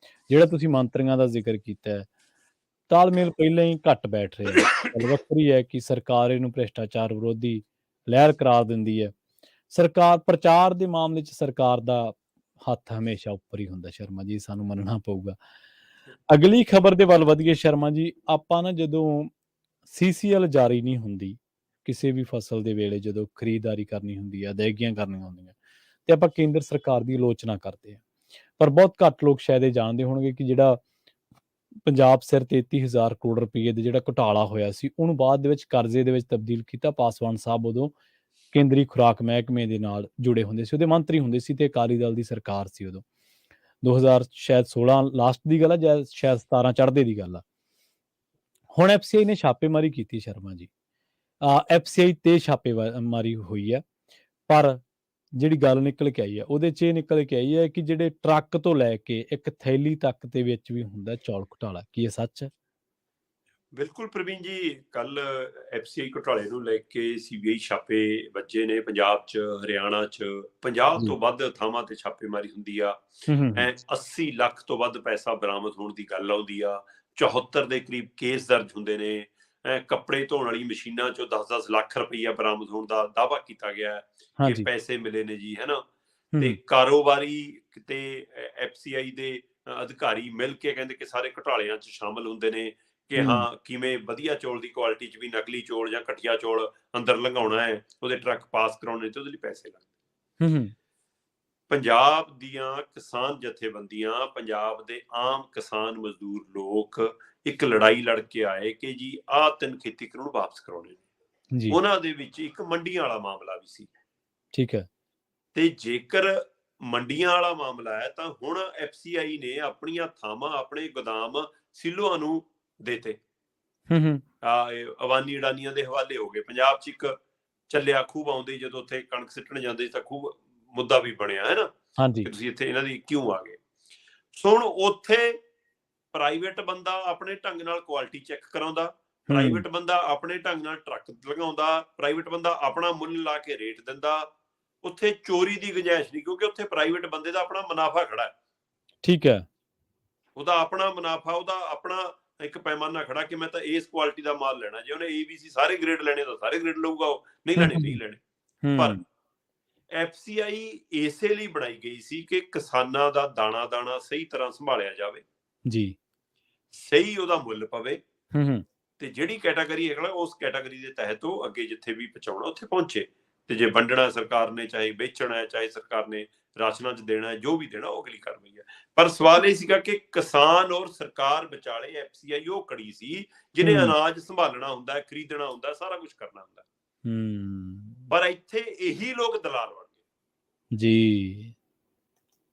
ਜਿਹੜਾ ਤੁਸੀਂ ਮੰਤਰੀਆਂ ਦਾ ਜ਼ਿਕਰ ਕੀਤਾ ਹੈ, ਤਾਲਮੇਲ ਪਹਿਲਾਂ ਹੀ ਘੱਟ ਬੈਠ ਰਿਹਾ ਹੈ। ਗੱਲ ਵੱਖਰੀ ਹੈ ਕਿ ਸਰਕਾਰ ਇਹਨੂੰ ਭ੍ਰਿਸ਼ਟਾਚਾਰ ਵਿਰੋਧੀ ਲਹਿਰ ਕਰਾਰ ਦਿੰਦੀ ਹੈ। ਸਰਕਾਰ ਪ੍ਰਚਾਰ ਦੇ ਮਾਮਲੇ 'ਚ ਸਰਕਾਰ ਦਾ ਹੱਥ ਹਮੇਸ਼ਾ ਉੱਪਰ ਹੀ ਹੁੰਦਾ ਸ਼ਰਮਾ ਜੀ, ਸਾਨੂੰ ਮੰਨਣਾ ਪਊਗਾ। ਅਗਲੀ ਖਬਰ ਦੇ ਵੱਲ ਵਧੀਏ ਸ਼ਰਮਾ ਜੀ, ਆਪਾਂ ਨਾ ਜਦੋਂ CCL ਜਾਰੀ ਨਹੀਂ ਹੁੰਦੀ ਕਿਸੇ ਵੀ ਫਸਲ ਦੇ ਵੇਲੇ, ਜਦੋਂ ਖਰੀਦਦਾਰੀ ਕਰਨੀ ਹੁੰਦੀ ਹੈ, ਅਦਾਇਗੀਆਂ ਕਰਨੀਆਂ ਹੁੰਦੀਆਂ, ਤੇ ਆਪਾਂ ਕੇਂਦਰ ਸਰਕਾਰ ਦੀ ਆਲੋਚਨਾ ਕਰਦੇ ਹਾਂ। ਪਰ ਬਹੁਤ ਘੱਟ ਲੋਕ ਸ਼ਾਇਦ ਇਹ ਜਾਣਦੇ ਹੋਣਗੇ ਕਿ ਜਿਹੜਾ ਪੰਜਾਬ ਸਿਰ 33,000 ਕਰੋੜ ਰੁਪਏ ਦੇ ਜਿਹੜਾ ਘੁਟਾਲਾ ਹੋਇਆ ਸੀ, ਉਹਨੂੰ ਬਾਅਦ ਦੇ ਵਿੱਚ ਕਰਜ਼ੇ ਦੇ ਵਿੱਚ ਤਬਦੀਲ ਕੀਤਾ। ਪਾਸਵਾਨ ਸਾਹਿਬ ਉਦੋਂ ਕੇਂਦਰੀ ਖੁਰਾਕ ਮਹਿਕਮੇ ਦੇ ਨਾਲ ਜੁੜੇ ਹੁੰਦੇ ਸੀ, ਉਹਦੇ ਮੰਤਰੀ ਹੁੰਦੇ ਸੀ ਤੇ ਅਕਾਲੀ ਦਲ ਦੀ ਸਰਕਾਰ ਸੀ ਉਦੋਂ। 2016 ਲਾਸਟ ਦੀ ਗੱਲ ਆ ਜਾਂ ਸ਼ਾਇਦ 17 ਚੜ੍ਹਦੇ ਦੀ ਗੱਲ ਆ। ਹੁਣ FCI ਨੇ ਛਾਪੇਮਾਰੀ ਕੀਤੀ ਸ਼ਰਮਾ ਜੀ, FCI ਤੇ ਛਾਪੇਮਾਰੀ ਹੋਈ ਹੈ, ਪਰ ਜਿਹੜੀ ਗੱਲ ਨਿਕਲ ਕੇ ਆਈ ਹੈ ਉਹਦੇ 'ਚ ਇਹ ਨਿਕਲ ਕੇ ਆਈ ਹੈ ਕਿ ਜਿਹੜੇ ਟਰੱਕ ਤੋਂ ਲੈ ਕੇ ਇੱਕ ਥੈਲੀ ਤੱਕ ਦੇ ਵਿੱਚ ਵੀ ਹੁੰਦਾ ਚੌਲ ਘੁਟਾਲਾ। ਕੀ ਇਹ ਸੱਚ ਹੈ? ਬਿਲਕੁਲ ਪ੍ਰਵੀਨ ਜੀ, ਕੱਲ FCI ਘੁਟਾਲੇ ਨੂੰ ਲੈ ਕੇ CBI ਛਾਪੇ ਵੱਜੇ ਨੇ ਪੰਜਾਬ 'ਚ, ਹਰਿਆਣਾ 'ਚ 50 ਜੀ ਤੋਂ ਵੱਧ ਥਾਵਾਂ ਤੇ ਛਾਪੇਮਾਰੀ ਹੁੰਦੀ ਆ। ਹੂੰ ਹੂੰ 80 ਲੱਖ ਤੋਂ ਵੱਧ ਪੈਸਾ ਬਰਾਮਦ ਹੋਣ ਦੀ ਗੱਲ ਆਉਂਦੀ ਆ। 74 ਦੇ ਕਰੀਬ ਕੇਸ ਦਰਜ ਹੁੰਦੇ ਨੇ। ਕੱਪੜੇ ਧੋਣ ਵਾਲੀ ਮਸ਼ੀਨਾਂ 'ਚੋਂ 10-10 ਲੱਖ ਰੁਪਈਆ ਬਰਾਮਦ ਹੋਣ ਦਾ ਦਾਅਵਾ ਕੀਤਾ ਗਿਆ ਕਿ ਹਾਂਜੀ ਪੈਸੇ ਮਿਲੇ ਨੇ ਜੀ, ਹੈ ਨਾ। ਹੂੰ ਤੇ ਕਾਰੋਬਾਰੀ ਤੇ FCI ਦੇ ਅਧਿਕਾਰੀ ਮਿਲ ਕੇ ਕਹਿੰਦੇ ਕਿ ਸਾਰੇ ਘੁਟਾਲਿਆਂ 'ਚ ਸ਼ਾਮਲ ਹੁੰਦੇ ਨੇ ਕਿ ਹੂੰ ਹਾਂ ਕਿਵੇਂ ਵਧੀਆ ਚੌਲ ਦੀ ਕੁਆਲਿਟੀ 'ਚ ਵੀ ਨਕਲੀ ਚੌਲ ਜਾਂ ਘਟੀਆ ਚੌਲ ਅੰਦਰ ਲੰਘਾਉਣਾ ਹੈ, ਉਹਦੇ ਟਰੱਕ ਪਾਸ ਕਰਾਉਣੇ ਤੇ ਉਹਦੇ ਲਈ ਪੈਸੇ ਲੱਗਦੇ। ਹੂੰ ਪੰਜਾਬ ਦੀਆਂ ਕਿਸਾਨ ਜਥੇਬੰਦੀਆਂ, ਪੰਜਾਬ ਦੇ ਆਮ ਕਿਸਾਨ ਮਜ਼ਦੂਰ ਲੋਕ ਇੱਕ ਲੜਾਈ ਲੜ ਕੇ ਆਏ ਕਿ ਜੀ ਆਹ 3 ਖੇਤੀ ਕਾਨੂੰਨ ਵਾਪਸ ਕਰਾਉਣੇ ਨੇ। ਜੀ ਉਹਨਾਂ ਦੇ ਵਿੱਚ ਇੱਕ ਮੰਡੀਆਂ ਵਾਲਾ ਮਾਮਲਾ ਵੀ ਸੀ। ਠੀਕ ਹੈ। ਤੇ ਜੇਕਰ ਮੰਡੀਆਂ ਵਾਲਾ ਮਾਮਲਾ ਹੈ ਤਾਂ ਹੁਣ FCI ਨੇ ਆਪਣੀਆਂ ਥਾਵਾਂ, ਆਪਣੇ ਗੋਦਾਮ ਸਿੱਲੋਆਂ ਨੂੰ ਦੇਤੇ। ਹੂੰ ਅਵਾਨੀ ਅਡਾਨੀਆਂ ਦੇ ਹਵਾਲੇ ਹੋ ਗਏ। ਪੰਜਾਬ 'ਚ ਇੱਕ ਚੱਲਿਆ ਖੂਬ ਆਉਂਦੀ, ਜਦੋਂ ਉੱਥੇ ਕਣਕ ਸਿੱਟਣ ਜਾਂਦੇ ਤਾਂ ਖੂਬ ਮੁੱਦਾ ਵੀ ਬਣਿਆ, ਹੈ ਨਾ, ਹਾਂਜੀ ਕਿ ਤੁਸੀਂ ਇੱਥੇ ਇਹਨਾਂ ਦੀ ਕਿਉਂ ਆ ਗਏ। ਸੋ ਹੁਣ ਉੱਥੇ ਪ੍ਰਾਈਵੇਟ ਬੰਦਾ ਆਪਣੇ ਢੰਗ ਨਾਲ ਕੁਆਲਿਟੀ ਚੈੱਕ ਕਰਾਉਂਦਾ, ਪ੍ਰਾਈਵੇਟ ਬੰਦਾ ਆਪਣੇ ਢੰਗ ਨਾਲ ਟਰੱਕ ਲਗਾਉਂਦਾ, ਪ੍ਰਾਈਵੇਟ ਬੰਦਾ ਆਪਣਾ ਮੁੱਲ ਲਾ ਕੇ ਰੇਟ ਦਿੰਦਾ। ਉੱਥੇ ਚੋਰੀ ਦੀ ਗੁੰਜਾਇਸ਼ ਨਹੀਂ, ਕਿਉਂਕਿ ਉੱਥੇ ਪ੍ਰਾਈਵੇਟ ਬੰਦੇ ਦਾ ਆਪਣਾ ਮੁਨਾਫਾ ਖੜਾ ਹੈ। ਠੀਕ ਹੈ। ਉਹਦਾ ਆਪਣਾ ਮੁਨਾਫਾ, ਉਹਦਾ ਆਪਣਾ ਇੱਕ ਪੈਮਾਨਾ ਖੜਾ ਕਿ ਮੈਂ ਤਾਂ ਇਸ ਕੁਆਲਿਟੀ ਦਾ ਮਾਲ ਲੈਣਾ। ਜੇ ਉਹਨੇ ABC ਸਾਰੇ ਗ੍ਰੇਡ ਲੈਣੇ ਤਾਂ ਸਾਰੇ ਗ੍ਰੇਡ ਲਊਗਾ, ਉਹ ਨਹੀਂ ਲੈਣੇ ਨਹੀਂ ਲੈਣੇ। ਪਰ FCI ਇਸੇ ਲਈ ਬਣਾਈ ਗਈ ਸੀ ਕਿ ਕਿਸਾਨਾਂ ਦਾ ਦਾਣਾ ਦਾਣਾ ਸਹੀ ਤਰ੍ਹਾਂ ਸੰਭਾਲਿਆ ਜਾਵੇ ਜੀ, ਸਹੀ ਉਹਦਾ ਮੁੱਲ ਪਵੇ ਹੂੰ ਤੇ ਜਿਹੜੀ ਕੈਟਾਗਰੀ ਹੈ ਉਸ ਕੈਟਾਗਰੀ ਦੇ ਤਹਿਤ ਉਹ ਅੱਗੇ ਜਿੱਥੇ ਵੀ ਪਹੁੰਚਾਉਣਾ ਉੱਥੇ ਪਹੁੰਚੇ। ਤੇ ਜੇ ਵੰਡਣਾ ਸਰਕਾਰ ਨੇ, ਚਾਹੇ ਵੇਚਣਾ ਹੈ, ਚਾਹੇ ਸਰਕਾਰ ਨੇ ਰਾਸ਼ਨਾਂ 'ਚ ਦੇਣਾ ਹੈ, ਜੋ ਵੀ ਦੇਣਾ ਉਹ ਅਗਲੀ ਕਾਰਵਾਈ ਹੈ। ਪਰ ਸਵਾਲ ਇਹ ਸੀਗਾ ਕਿ ਕਿਸਾਨ ਔਰ ਸਰਕਾਰ ਵਿਚਾਲੇ FCI ਉਹ ਕੜੀ ਸੀ ਜਿਹਨੇ ਅਨਾਜ ਸੰਭਾਲਣਾ ਹੁੰਦਾ, ਖਰੀਦਣਾ ਹੁੰਦਾ, ਸਾਰਾ ਕੁਝ ਕਰਨਾ ਹੁੰਦਾ। ਪਰ ਇੱਥੇ ਇਹੀ ਲੋਕ ਦਲਾਲ ਬਣ ਗਏ ਜੀ।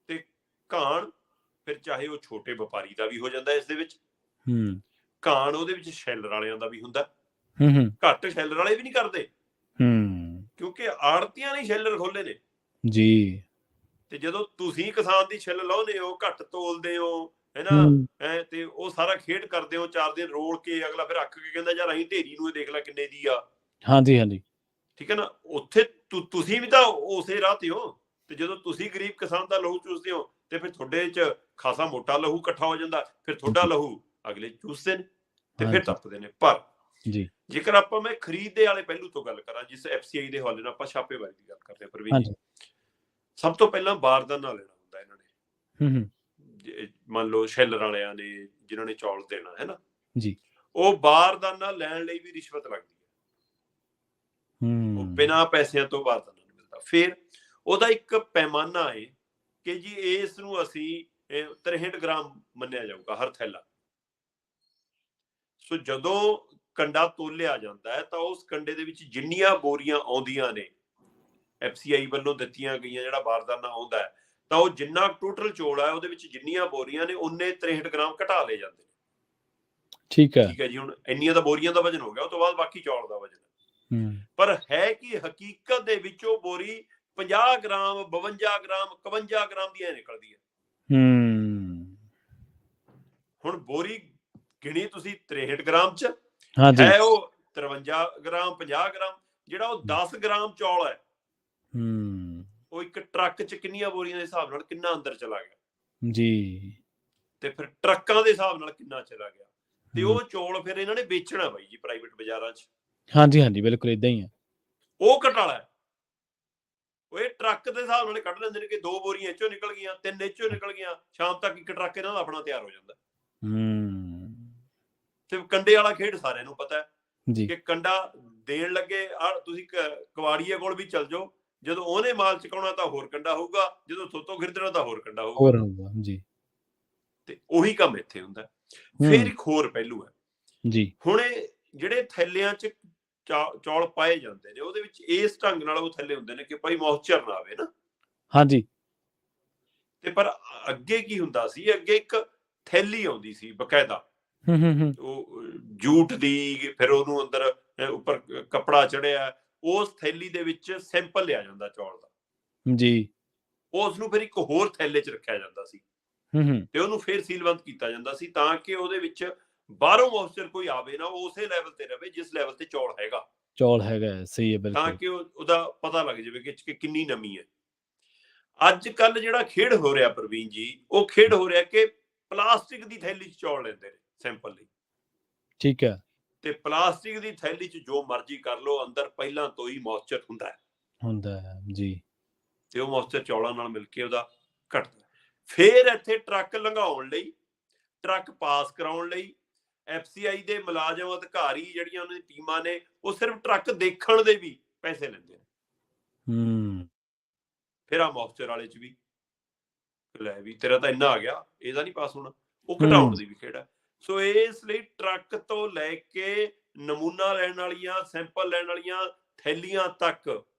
ਤੇ ਘਾਣ ਫਿਰ ਚਾਹੇ ਉਹ ਛੋਟੇ ਵਪਾਰੀ ਦਾ ਵੀ ਹੋ ਜਾਂਦਾ ਇਸ ਦੇ ਵਿੱਚ, ਘਾਣ ਉਹਦੇ ਵਿੱਚ ਸ਼ੈਲਰ ਵਾਲਿਆਂ ਦਾ ਵੀ ਹੁੰਦਾ। ਘੱਟ ਸ਼ੈਲਰ ਵਾਲੇ ਵੀ ਨਹੀਂ ਕਰਦੇ ਕਿਉਂਕਿ ਆੜਤੀਆਂ ਨੇ ਸ਼ੈਲਰ ਖੋਲੇ ਨੇ ਜੀ। ਤੇ ਜਦੋਂ ਤੁਸੀਂ ਕਿਸਾਨ ਦੀ ਛਿੱਲ ਲਾਉਂਦੇ ਹੋ, ਘੱਟ ਤੋਲਦੇ ਹੋ, ਹੈ ਨਾ, ਤੇ ਉਹ ਸਾਰਾ ਖੇਡ ਕਰਦੇ ਹੋ, 4 ਦਿਨ ਰੋਲ ਕੇ ਅਗਲਾ ਫਿਰ ਅੱਕ ਕੇ ਕਹਿੰਦਾ ਯਾਰ ਅਸੀਂ ਢੇਰੀ ਨੂੰ ਦੇਖ ਲੈ ਕਿੰਨੇ ਦੀ ਆ। ਹਾਂਜੀ ਹਾਂਜੀ ਠੀਕ ਹੈ ਨਾ। ਉੱਥੇ ਤੁਸੀਂ ਵੀ ਤਾਂ ਉਸੇ ਰਾਹ ਤੇ ਹੋ। ਤੇ ਜਦੋਂ ਤੁਸੀਂ ਗਰੀਬ ਕਿਸਾਨ ਦਾ ਲਹੂ ਚੂਸਦੇ ਹੋ ਤੇ ਫਿਰ ਤੁਹਾਡੇ 'ਚ ਖਾਸਾ ਮੋਟਾ ਲਹੂ ਇਕੱਠਾ ਹੋ ਜਾਂਦਾ, ਫਿਰ ਤੁਹਾਡਾ ਲਹੂ ਅਗਲੇ ਚੂਸਦੇ ਨੇ ਤੇ ਫਿਰ ਤੱਪਦੇ ਨੇ। ਪਰ ਜੀ ਜੇਕਰ ਆਪਾਂ ਮੈਂ ਖਰੀਦੇ ਵਾਲੇ ਪਹਿਲੂ ਤੋਂ ਗੱਲ ਕਰਾਂ, ਜਿਸ FCI ਦੇ ਹਵਾਲੇ ਨਾਲ ਆਪਾਂ ਛਾਪੇਮਾਰੀ ਦੀ ਗੱਲ ਕਰਦੇ ਹਾਂ ਪ੍ਰਵੀਨ ਜੀ, ਸਭ ਤੋਂ ਪਹਿਲਾਂ ਬਾਰਦਾਨਾ ਲੈਣਾ ਹੁੰਦਾ ਇਹਨਾਂ ਨੇ। ਮੰਨ ਲਓ ਸ਼ੈਲਰ ਵਾਲਿਆਂ ਨੇ ਜਿਨ੍ਹਾਂ ਨੇ ਚੌਲ ਦੇਣਾ ਹੈ ਨਾ ਜੀ, ਉਹ ਬਾਰਦਾਨਾ ਲੈਣ ਲਈ ਵੀ ਰਿਸ਼ਵਤ ਲੱਗਦੀ ਹੈ। ਉਹ ਬਿਨਾਂ ਪੈਸਿਆਂ ਤੋਂ ਬਾਰਦਾਨਾ ਨਹੀਂ ਮਿਲਦਾ। ਫਿਰ ਉਹਦਾ ਇੱਕ ਪੈਮਾਨਾ ਹੈ ਕਿ ਜੀ ਇਸ ਨੂੰ ਅਸੀਂ 63 ਗ੍ਰਾਮ ਮੰਨਿਆ ਜਾਊਗਾ ਹਰ ਥੈਲਾ। ਸੋ ਜਦੋਂ ਕੰਡਾ ਤੋਲਿਆ ਜਾਂਦਾ ਹੈ ਤਾਂ ਉਸ ਕੰਡੇ ਦੇ ਵਿੱਚ ਜਿੰਨੀਆਂ ਬੋਰੀਆਂ ਆਉਂਦੀਆਂ ਨੇ FCI ਵੱਲੋਂ ਦਿੱਤੀਆਂ ਗਈਆਂ, ਜਿਹੜਾ ਬਾਰਦਾਨਾ ਆਉਂਦਾ ਹੈ, ਤਾਂ ਉਹ ਜਿੰਨਾ ਟੋਟਲ ਚੌਲ ਆ ਉਹਦੇ ਵਿੱਚ ਜਿੰਨੀਆਂ ਬੋਰੀਆਂ ਨੇ ਉਨੇ 63 ਗ੍ਰਾਮ ਘਟਾ ਲਏ ਜਾਂਦੇ ਨੇ। ਠੀਕ ਹੈ। ਠੀਕ ਹੈ ਜੀ, ਹੁਣ ਇੰਨੀਆਂ ਤਾਂ ਬੋਰੀਆਂ ਦਾ ਵਜਨ ਹੋ ਗਿਆ, ਉਹ ਤੋਂ ਬਾਅਦ ਬਾਕੀ ਚੌਲ ਦਾ ਵਜਨ। ਪਰ ਹੈ ਕਿ ਹਕੀਕਤ ਦੇ ਵਿੱਚ ਉਹ ਬੋਰੀ 50 ਗ੍ਰਾਮ 52 ਗ੍ਰਾਮ 51 ਗ੍ਰਾਮ ਦੀ ਨਿਕਲਦੀ ਹੈ। ਹੁਣ ਬੋਰੀ ਗਿਣੀ ਤੁਸੀਂ 63 ਗ੍ਰਾਮ ਚ ਹੈ, ਉਹ 53 ਗ੍ਰਾਮ 50 ਗ੍ਰਾਮ, ਜਿਹੜਾ ਉਹ 10 ਗ੍ਰਾਮ ਚੌਲ ਹੈ ਉਹ ਇੱਕ ਟਰੱਕ ਚ ਕਿੰਨੀਆਂ ਬੋਰੀਆਂ ਦੇ ਹਿਸਾਬ ਨਾਲ ਕਿੰਨਾ ਅੰਦਰ ਚਲਾ ਗਿਆ ਜੀ, ਤੇ ਫਿਰ ਟਰੱਕਾਂ ਦੇ ਹਿਸਾਬ ਨਾਲ ਕਿੰਨਾ ਚਲਾ ਗਿਆ। ਤੇ ਉਹ ਚੌਲ ਫਿਰ ਇਹਨਾਂ ਨੇ ਵੇਚਣਾ ਬਾਈ ਜੀ ਪ੍ਰਾਈਵੇਟ ਬਾਜ਼ਾਰਾਂ ਚ। ਹਾਂਜੀ ਹਾਂਜੀ ਬਿਲਕੁਲ ਇਦਾਂ ਹੀ ਆ। ਉਹ ਘਟਾਲਾ ਉਹ ਇਹ ਟਰੱਕ ਦੇ ਹਿਸਾਬ ਨਾਲ ਕੱਢ ਲੈਂਦੇ ਨੇ ਕਿ 2 ਬੋਰੀਆਂ ਇੱਚੋਂ ਨਿਕਲ ਗਈਆਂ, 3 ਇੱਚੋਂ ਨਿਕਲ ਗਈਆਂ, ਸ਼ਾਮ ਤੱਕ ਇੱਕ ਟਰੱਕ ਇਹਨਾਂ ਦਾ ਆਪਣਾ ਤਿਆਰ ਹੋ ਜਾਂਦਾ। ਤੇ ਕੰਡੇ ਵਾਲਾ ਖੇਡ ਸਾਰਿਆਂ ਨੂੰ ਪਤਾ ਹੈ ਕਿ ਕੰਡਾ ਦੇਣ ਲੱਗੇ ਤੁਸੀਂ ਕਵਾੜੀਏ ਕੋਲ ਵੀ ਚੱਲ ਜਾਓ, ਜਦੋਂ ਉਹਨੇ ਮਾਲ ਚਕਾਉਣਾ ਤਾਂ ਹੋਰ ਕੰਡਾ ਹੋਊਗਾ, ਜਦੋਂ ਥੋਤੋਂ ਖਰੀਦਣਾ ਤਾਂ ਹੋਰ ਕੰਡਾ ਹੋਊਗਾ ਜੀ। ਤੇ ਉਹੀ ਕੰਮ ਇੱਥੇ ਹੁੰਦਾ। ਫਿਰ ਇੱਕ ਹੋਰ ਪਹਿਲੂ ਹੈ ਜੀ, ਹੁਣ ਇਹ ਜਿਹੜੇ ਥੈਲਿਆਂ ਚ ਚੌਲ ਪਾਏ ਜਾਂਦੇ ਨੇ ਉਹਦੇ ਵਿੱਚ ਇਸ ਢੰਗ ਨਾਲ ਉਹ ਥੈਲੇ ਹੁੰਦੇ ਨੇ ਕਿ ਭਾਈ ਮੌਇਸਚਰ ਨਾ ਆਵੇ ਨਾ। ਹਾਂਜੀ। ਤੇ ਪਰ ਅੱਗੇ ਕੀ ਹੁੰਦਾ ਸੀ, ਅੱਗੇ ਇੱਕ ਥੈਲੀ ਆਉਂਦੀ ਸੀ ਬਕਾਇਦਾ, ਉਹ ਜੂਟ ਦੀ, ਫਿਰ ਉਹਨੂੰ ਅੰਦਰ ਉੱਪਰ ਕੱਪੜਾ ਚੜਿਆ, ਉਸ ਥੈਲੀ ਦੇ ਵਿੱਚ ਸੈਂਪਲ ਲਿਆ ਜਾਂਦਾ ਚੌਲ ਦਾ ਜੀ, ਉਸ ਨੂੰ ਫਿਰ ਇੱਕ ਹੋਰ ਥੈਲੇ ਚ ਰੱਖਿਆ ਜਾਂਦਾ ਸੀ ਤੇ ਉਹਨੂੰ ਫਿਰ ਸੀਲਬੰਦ ਕੀਤਾ ਜਾਂਦਾ ਸੀ ਤਾਂ ਕਿ ਉਹਦੇ ਵਿੱਚ ਬਾਹਰੋਂ ਮੌਇਸਚਰ ਕੋਈ ਆਵੇ ਨਾ, ਉਸੇ ਲੈਵਲ ਤੇ ਰਹੇ ਜਿਸ ਲੈਵਲ ਤੇ ਚੌਲ ਹੈਗਾ। ਸਹੀ ਹੈ, ਬਿਲਕੁਲ, ਤਾਂ ਕਿ ਉਹਦਾ ਪਤਾ ਲੱਗ ਜਾਵੇ ਕਿ ਕਿੰਨੀ ਨਮੀ ਹੈ। ਅੱਜ ਕੱਲ ਜਿਹੜਾ ਖੇਡ ਹੋ ਰਿਹਾ ਪ੍ਰਵੀਨ ਜੀ, ਉਹ ਖੇਡ ਹੋ ਰਿਹਾ ਕਿ ਪਲਾਸਟਿਕ ਦੀ ਥੈਲੀ ਚ ਚੌਲ ਲੈਂਦੇ ਨੇ ਸੈਂਪਲ ਲਈ। ਠੀਕ ਹੈ। ਤੇ ਪਲਾਸਟਿਕ ਦੀ ਥੈਲੀ ਚ ਜੋ ਮਰਜ਼ੀ ਕਰ ਲਓ, ਅੰਦਰ ਪਹਿਲਾਂ ਤੋਂ ਹੀ ਮੌਇਸਚਰ ਹੁੰਦਾ ਹੈ ਜੀ, ਤੇ ਉਹ ਮੌਇਸਚਰ ਚੌਲਾਂ ਨਾਲ ਮਿਲ ਕੇ ਉਹਦਾ ਘਟਦਾ। ਫਿਰ ਇੱਥੇ ਟਰੱਕ ਲੰਘਾਉਣ ਲਈ, ਟਰੱਕ ਪਾਸ ਕਰਾਉਣ ਲਈ FCI ਦੇ ਮੁਲਾਜ਼ਮ ਅਧਿਕਾਰੀ ਜਿਹੜੀਆਂ ਉਹਨਾਂ ਦੀ ਟੀਮਾਂ ਨੇ, ਉਹ ਸਿਰਫ ਟਰੱਕ ਦੇਖਣ ਦੇ ਵੀ ਪੈਸੇ ਲੈਂਦੇ ਨੇ। ਫਿਰ ਆ ਮੌਇਸਚਰ ਵਾਲੇ ਚ ਵੀ ਲੈ ਵੀ ਤੇਰਾ ਤਾਂ ਇੰਨਾ ਆ ਗਿਆ, ਇਹਦਾ ਨਹੀਂ ਪਾਸ ਹੋਣਾ, ਉਹ ਘਟਾਉਣ ਦੀ ਵੀ ਖੇਡ ਹੈ। ਸੋ ਇਸ ਲਈ ਟਰੱਕ ਤੋਂ ਲੈ ਕੇ ਨਮੂਨਾ ਲੈਣ ਵਾਲੀਆਂ, ਸੈਂਪਲ ਲੈਣ ਵਾਲੀਆਂ ਥੈਲੀਆਂ ਤੱਕ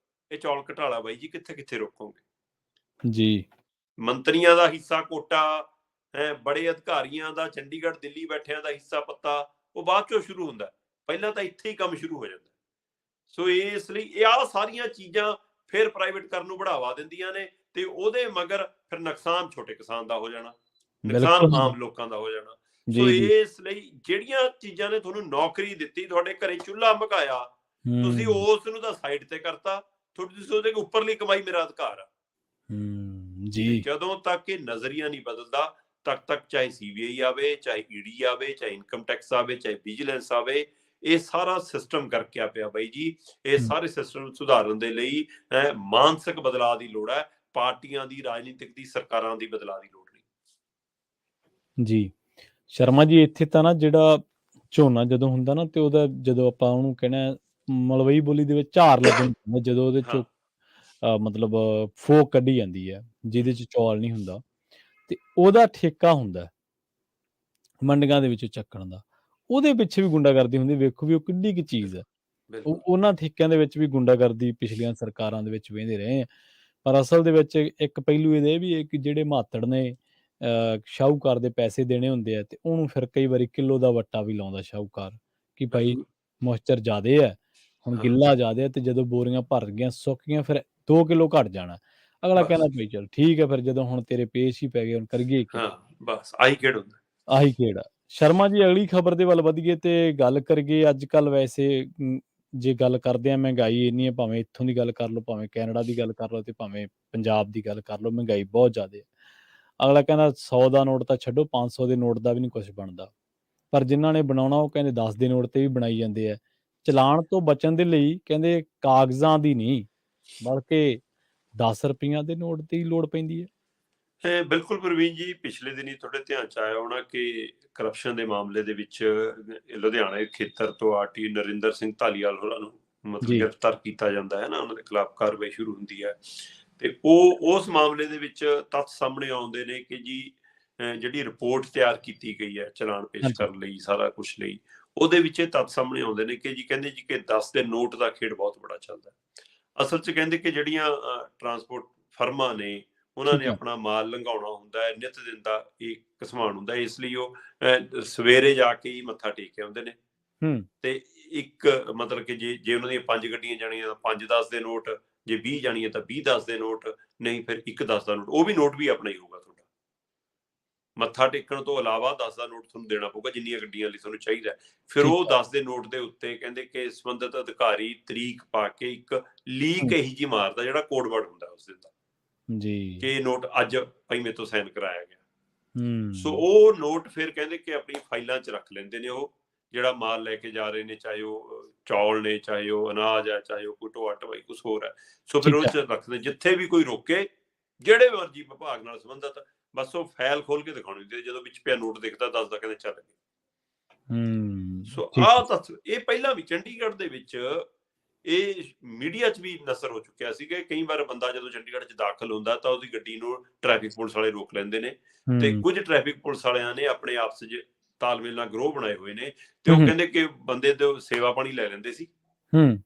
ਇਹ ਚੌਲ ਘਟਾਲਾ ਬਾਈ ਜੀ ਕਿੱਥੇ ਕਿੱਥੇ ਰੋਕੋਗੇ ਜੀ। ਮੰਤਰੀਆਂ ਦਾ ਹਿੱਸਾ ਕੋਟਾ ਹੈ, ਬੜੇ ਅਧਿਕਾਰੀਆਂ ਦਾ ਚੰਡੀਗੜ੍ਹ ਦਿੱਲੀ ਬੈਠਿਆਂ ਦਾ ਹਿੱਸਾ ਪੱਤਾ ਉਹ ਬਾਅਦ ਚੋਂ ਸ਼ੁਰੂ ਹੁੰਦਾ, ਪਹਿਲਾਂ ਤਾਂ ਇੱਥੇ ਹੀ ਕੰਮ ਸ਼ੁਰੂ ਹੋ ਜਾਂਦਾ। ਸੋ ਇਸ ਲਈ ਇਹ ਆਹ ਸਾਰੀਆਂ ਚੀਜ਼ਾਂ ਫਿਰ ਪ੍ਰਾਈਵੇਟ ਕਰਨ ਨੂੰ ਬੜਾਵਾ ਦਿੰਦੀਆਂ ਨੇ ਤੇ ਉਹਦੇ ਮਗਰ ਫਿਰ ਨੁਕਸਾਨ ਛੋਟੇ ਕਿਸਾਨ ਦਾ ਹੋ ਜਾਣਾ, ਨੁਕਸਾਨ ਆਮ ਲੋਕਾਂ ਦਾ ਹੋ ਜਾਣਾ। ਸੋ ਇਸ ਲਈ ਜਿਹੜੀਆਂ ਚੀਜ਼ਾਂ ਨੇ ਤੁਹਾਨੂੰ ਨੌਕਰੀ ਦਿੱਤੀ, ਤੁਹਾਡੇ ਘਰੇ ਚੁੱਲ੍ਹਾ ਮਕਾਇਆ, ਤੁਸੀਂ ਉਸ ਨੂੰ ਤਾਂ ਸਾਈਡ ਤੇ ਕਰਤਾ, ਤੁਸੀਂ ਸੋਚਦੇ ਕਿ ਉੱਪਰਲੀ ਕਮਾਈ ਮੇਰਾ ਅਧਿਕਾਰ ਆ ਜੀ। ਜਦੋਂ ਤੱਕ ਇਹ ਨਜ਼ਰੀਆ ਨਹੀਂ ਬਦਲਦਾ ਤੱਕ ਚਾਹੇ CBI ਆਵੇ, ਚਾਹੇ ED ਆਵੇ, ਚਾਹੇ ਇਨਕਮ ਟੈਕਸ ਆਵੇ, ਚਾਹੇ ਵਿਜੀਲੈਂਸ ਆਵੇ, ਇਹ ਸਾਰਾ ਸਿਸਟਮ ਕਰਕੇ ਪਿਆ ਬਾਈ ਜੀ। ਇਹ ਸਾਰੇ ਸਿਸਟਮ ਨੂੰ ਸੁਧਾਰਨ ਦੇ ਲਈ ਮਾਨਸਿਕ ਬਦਲਾਅ ਦੀ ਲੋੜ ਹੈ, ਪਾਰਟੀਆਂ ਦੀ, ਰਾਜਨੀਤਿਕ ਦੀ, ਸਰਕਾਰਾਂ ਦੀ ਬਦਲਾਅ ਦੀ ਲੋੜ ਨਹੀਂ ਜੀ। ਸ਼ਰਮਾ ਜੀ, ਇੱਥੇ ਤਾਂ ਨਾ ਜਿਹੜਾ ਝੋਨਾ ਜਦੋਂ ਹੁੰਦਾ ਨਾ ਤੇ ਉਹਦਾ ਜਦੋਂ ਆਪਾਂ ਉਹਨੂੰ ਕਹਿਣਾ ਮਲਵਈ ਬੋਲੀ ਦੇ ਵਿੱਚ ਝਾਰ ਲੱਗਣ, ਜਦੋਂ ਉਹਦੇ ਚੋਂ ਮਤਲਬ ਫੋਕ ਕੱਢੀ ਜਾਂਦੀ ਹੈ ਜਿਹਦੇ ਚ ਚੌਲ ਨਹੀਂ ਹੁੰਦਾ, ਤੇ ਉਹਦਾ ਠੇਕਾ ਹੁੰਦਾ ਮੰਡੀਆਂ ਦੇ ਵਿੱਚੋਂ ਚੱਕਣ ਦਾ, ਉਹਦੇ ਪਿੱਛੇ ਵੀ ਗੁੰਡਾਗਰਦੀ ਹੁੰਦੀ। ਵੇਖੋ ਵੀ ਉਹ ਕਿੰਨੀ ਕੁ ਚੀਜ਼ ਹੈ। ਉਹਨਾਂ ਠੇਕਿਆਂ ਦੇ ਵਿੱਚ ਵੀ ਗੁੰਡਾਗਰਦੀ ਪਿਛਲੀਆਂ ਸਰਕਾਰਾਂ ਦੇ ਵਿੱਚ ਵੇਂਦੇ ਰਹੇ ਆ। ਪਰ ਅਸਲ ਦੇ ਵਿੱਚ ਇੱਕ ਪਹਿਲੂ ਇਹ ਵੀ ਹੈ ਕਿ ਜਿਹੜੇ ਮਾਤੜ ਨੇ ਸ਼ਾਹੂਕਾਰ ਦੇ ਪੈਸੇ ਦੇਣੇ ਹੁੰਦੇ ਆ ਤੇ ਉਹਨੂੰ ਫਿਰ ਕਈ ਵਾਰੀ ਕਿਲੋ ਦਾ ਵੱਟਾ ਵੀ ਲਾਉਂਦਾ ਸ਼ਾਹੂਕਾਰ ਕਿ ਭਾਈ ਮੋਇਸਚਰ ਜ਼ਿਆਦੇ ਹੈ, ਹੁਣ ਗਿੱਲਾ ਜ਼ਿਆਦਾ ਤੇ ਜਦੋਂ ਬੋਰੀਆਂ ਭਰ ਗਈਆਂ ਸੁੱਕ ਗਈਆਂ ਫਿਰ 2 ਕਿਲੋ ਘਟ ਜਾਣਾ। ਅਗਲਾ ਕਹਿੰਦਾ ਭਾਈ ਚਲ ਠੀਕ ਹੈ, ਫਿਰ ਜਦੋਂ ਹੁਣ ਤੇਰੇ ਪੇਸ਼ ਹੀ ਪੈ ਗਏ ਹੁਣ ਕਰੀਏ ਕੀ। ਬਸ ਆਹੀ ਖੇਡ ਹੁੰਦਾ, ਆਹੀ ਖੇਡ ਆ। ਸ਼ਰਮਾ ਜੀ, ਅਗਲੀ ਖਬਰ ਦੇ ਵੱਲ ਵਧੀਏ ਤੇ ਗੱਲ ਕਰੀਏ। ਅੱਜ ਕੱਲ ਵੈਸੇ ਜੇ ਗੱਲ ਕਰਦੇ ਆ, ਮਹਿੰਗਾਈ ਇੰਨੀ ਹੈ, ਭਾਵੇਂ ਇੱਥੋਂ ਦੀ ਗੱਲ ਕਰ ਲਓ, ਭਾਵੇਂ ਕੈਨੇਡਾ ਦੀ ਗੱਲ ਕਰ ਲਓ ਤੇ ਭਾਵੇਂ ਪੰਜਾਬ ਦੀ ਗੱਲ ਕਰ ਲਓ, ਮਹਿੰਗਾਈ ਬਹੁਤ ਜ਼ਿਆਦਾ ਹੈ। ਅਗਲਾ ਕਹਿੰਦਾ 100 ਦਾ ਨੋਟ ਤਾਂ ਛੱਡੋ, 500 ਦੇ ਨੋਟ ਦਾ ਵੀ ਨਹੀਂ ਕੁਛ ਬਣਦਾ। ਪਰ ਜਿਨ੍ਹਾਂ ਨੇ ਬਣਾਉਣਾ ਉਹ ਕਹਿੰਦੇ 10 ਦੇ ਨੋਟ ਤੇ ਵੀ ਬਣਾਈ ਜਾਂਦੇ ਆ। ਚਲਾਨ ਤੋਂ ਬਚਣ ਦੇ ਲਈ ਕਹਿੰਦੇ ਕਾਗਜ਼ਾਂ ਦੀ ਨਹੀਂ ਬਲਕਿ 10 ਰੁਪਈਆਂ ਦੇ ਨੋਟ ਦੀ ਲੋੜ ਪੈਂਦੀ ਹੈ। ਬਿਲਕੁਲ ਪ੍ਰਵੀਨ ਜੀ, ਪਿਛਲੇ ਦਿਨੀ ਤੁਹਾਡੇ ਧਿਆਨ ਚ ਆਇਆ ਹੋਣਾ ਕਿ ਕਰਪਸ਼ਨ ਦੇ ਮਾਮਲੇ ਦੇ ਵਿੱਚ ਲੁਧਿਆਣਾ ਖੇਤਰ ਤੋਂ ਆਰਟੀ ਨਰਿੰਦਰ ਸਿੰਘ ਧਾਲੀਵਾਲ ਹੋਰਾਂ ਨੂੰ ਮਤਲਬ ਗ੍ਰਿਫਤਾਰ ਕੀਤਾ ਜਾਂਦਾ ਹੈ ਨਾ, ਉਹਨਾਂ ਦੇ ਖਿਲਾਫ ਕਾਰਵਾਈ ਸ਼ੁਰੂ ਹੁੰਦੀ ਹੈ। ਤੇ ਉਹ ਉਸ ਮਾਮਲੇ ਦੇ ਵਿੱਚ ਤੱਥ ਸਾਹਮਣੇ ਆਉਂਦੇ ਨੇ ਕਿ ਜੀ ਜਿਹੜੀ ਰਿਪੋਰਟ ਤਿਆਰ ਕੀਤੀ ਗਈ ਹੈ ਚਲਾਨ ਪੇਸ਼ ਕਰਨ ਲਈ, ਸਾਰਾ ਕੁਛ ਲਈ, ਉਹਦੇ ਵਿੱਚ ਇਹ ਤੱਥ ਸਾਹਮਣੇ ਆਉਂਦੇ ਨੇ ਕਿ ਜੀ ਕਹਿੰਦੇ ਜੀ ਕਿ 10 ਦੇ ਨੋਟ ਦਾ ਖੇਡ ਬਹੁਤ ਬੜਾ ਚੱਲਦਾ। ਅਸਲ 'ਚ ਕਹਿੰਦੇ ਕਿ ਜਿਹੜੀਆਂ ਟਰਾਂਸਪੋਰਟ ਫਰਮਾਂ ਨੇ ਉਹਨਾਂ ਨੇ ਠੀਕ ਹੈ। ਆਪਣਾ ਮਾਲ ਲੰਘਾਉਣਾ ਹੁੰਦਾ ਹੈ, ਨਿਤ ਦਿਨ ਦਾ ਇਹ ਘਸਮਾਨ ਹੁੰਦਾ, ਇਸ ਲਈ ਉਹ ਸਵੇਰੇ ਜਾ ਕੇ ਹੀ ਮੱਥਾ ਟੇਕ ਕੇ ਆਉਂਦੇ ਨੇ। ਹੂੰ। ਤੇ ਇੱਕ ਮਤਲਬ ਕਿ ਜੇ ਉਹਨਾਂ ਦੀਆਂ 5 ਗੱਡੀਆਂ ਜਾਣੀਆਂ ਤਾਂ 5-10 ਦੇ ਨੋਟ, ਜੇ 20 ਜਾਣੀਆਂ ਤਾਂ 20-10 ਦੇ ਨੋਟ, ਨਹੀਂ ਫਿਰ 1-10 ਦਾ ਨੋਟ, ਉਹ ਵੀ ਨੋਟ ਵੀ ਆਪਣਾ ਹੀ ਹੋਊਗਾ ਤੁਹਾਡਾ। ਮੱਥਾ ਟੇਕਣ ਤੋਂ ਇਲਾਵਾ 10 ਦਾ ਨੋਟ ਤੁਹਾਨੂੰ ਦੇਣਾ ਪਊਗਾ, ਜਿੰਨੀਆਂ ਗੱਡੀਆਂ ਲਈ ਤੁਹਾਨੂੰ ਚਾਹੀਦਾ। ਫਿਰ ਠੀਕ ਉਹ ਹੈ। 10 ਦੇ ਨੋਟ ਦੇ ਉੱਤੇ ਕਹਿੰਦੇ ਕਿ ਸੰਬੰਧਿਤ ਅਧਿਕਾਰੀ ਤਰੀਕ ਪਾ ਕੇ ਇੱਕ ਲੀਕ ਹੂੰ। ਇਹੀ ਜੀ ਮਾਰਦਾ ਜਿਹੜਾ ਕੋਡ ਵਰਡ ਹੁੰਦਾ ਉਸ ਦਿਨ ਦਾ, ਜੀ। ਕਿ ਇਹ ਨੋਟ ਅੱਜ ਭਾਈ ਮੇਰੇ ਤੋਂ ਸਾਈਨ ਕਰਾਇਆ ਗਿਆ। ਸੋ ਹੂੰ। ਉਹ ਨੋਟ ਫਿਰ ਕਹਿੰਦੇ ਕਿ ਆਪਣੀ ਫਾਈਲਾਂ 'ਚ ਰੱਖ ਲੈਂਦੇ ਨੇ, ਉਹ ਜਿਹੜਾ ਮਾਲ ਲੈ ਕੇ ਜਾ ਰਹੇ ਨੇ, ਚਾਹੇ ਉਹ ਚੌਲ ਨੇ, ਚਾਹੇ ਉਹ ਅਨਾਜ ਹੈ, ਚਾਹੇ ਉਹ ਕੋਈ ਢੋਆ ਢਵਾਈ ਕੁਛ ਹੋਰ ਹੈ। ਸੋ ਫਿਰ ਠੀਕ ਉਹ ਹੈ। 'ਚ ਰੱਖਦੇ, ਜਿੱਥੇ ਵੀ ਕੋਈ ਰੋਕੇ, ਜਿਹੜੇ ਮਰਜ਼ੀ ਵਿਭਾਗ ਨਾਲ ਸੰਬੰਧਿਤ, ਬਸ ਉਹ ਫਾਈਲ ਖੋਲ ਕੇ ਦਿਖਾਉਣੀ ਹੁੰਦੀ ਹੈ। ਜਦੋਂ ਵਿੱਚ ਪਿਆ ਨੋਟ ਦਿਖਦਾ, ਦੱਸਦਾ, ਕਹਿੰਦੇ ਚੱਲ ਗਏ। ਸੋ ਠੀਕ ਹੈ। ਆਹ ਤਾਂ ਇਹ ਪਹਿਲਾਂ ਵੀ ਚੰਡੀਗੜ੍ਹ ਦੇ ਵਿੱਚ ਇਹ ਮੀਡੀਆ 'ਚ ਵੀ ਨਸਰ ਹੋ ਚੁੱਕਿਆ ਸੀ ਕਿ ਕਈ ਵਾਰ ਬੰਦਾ ਜਦੋਂ ਚੰਡੀਗੜ੍ਹ 'ਚ ਦਾਖਲ ਹੁੰਦਾ ਤਾਂ ਉਹਦੀ ਗੱਡੀ ਨੂੰ ਟ੍ਰੈਫਿਕ ਪੁਲਿਸ ਵਾਲੇ ਰੋਕ ਲੈਂਦੇ ਨੇ, ਤੇ ਹੂੰ। ਕੁਝ ਟ੍ਰੈਫਿਕ ਪੁਲਿਸ ਵਾਲਿਆਂ ਨੇ ਆਪਣੇ ਆਪਸ 'ਚ ਤਾਲਮੇਲ ਨਾਲ ਗਰੋਹ ਬਣਾਏ ਹੋਏ ਨੇ, ਤੇ ਹੂੰ। ਉਹ ਹੂੰ। ਕਹਿੰਦੇ ਕਿ ਬੰਦੇ ਤੋਂ ਸੇਵਾ ਪਾਣੀ ਲੈ ਲੈਂਦੇ ਸੀ। ਹੂੰ।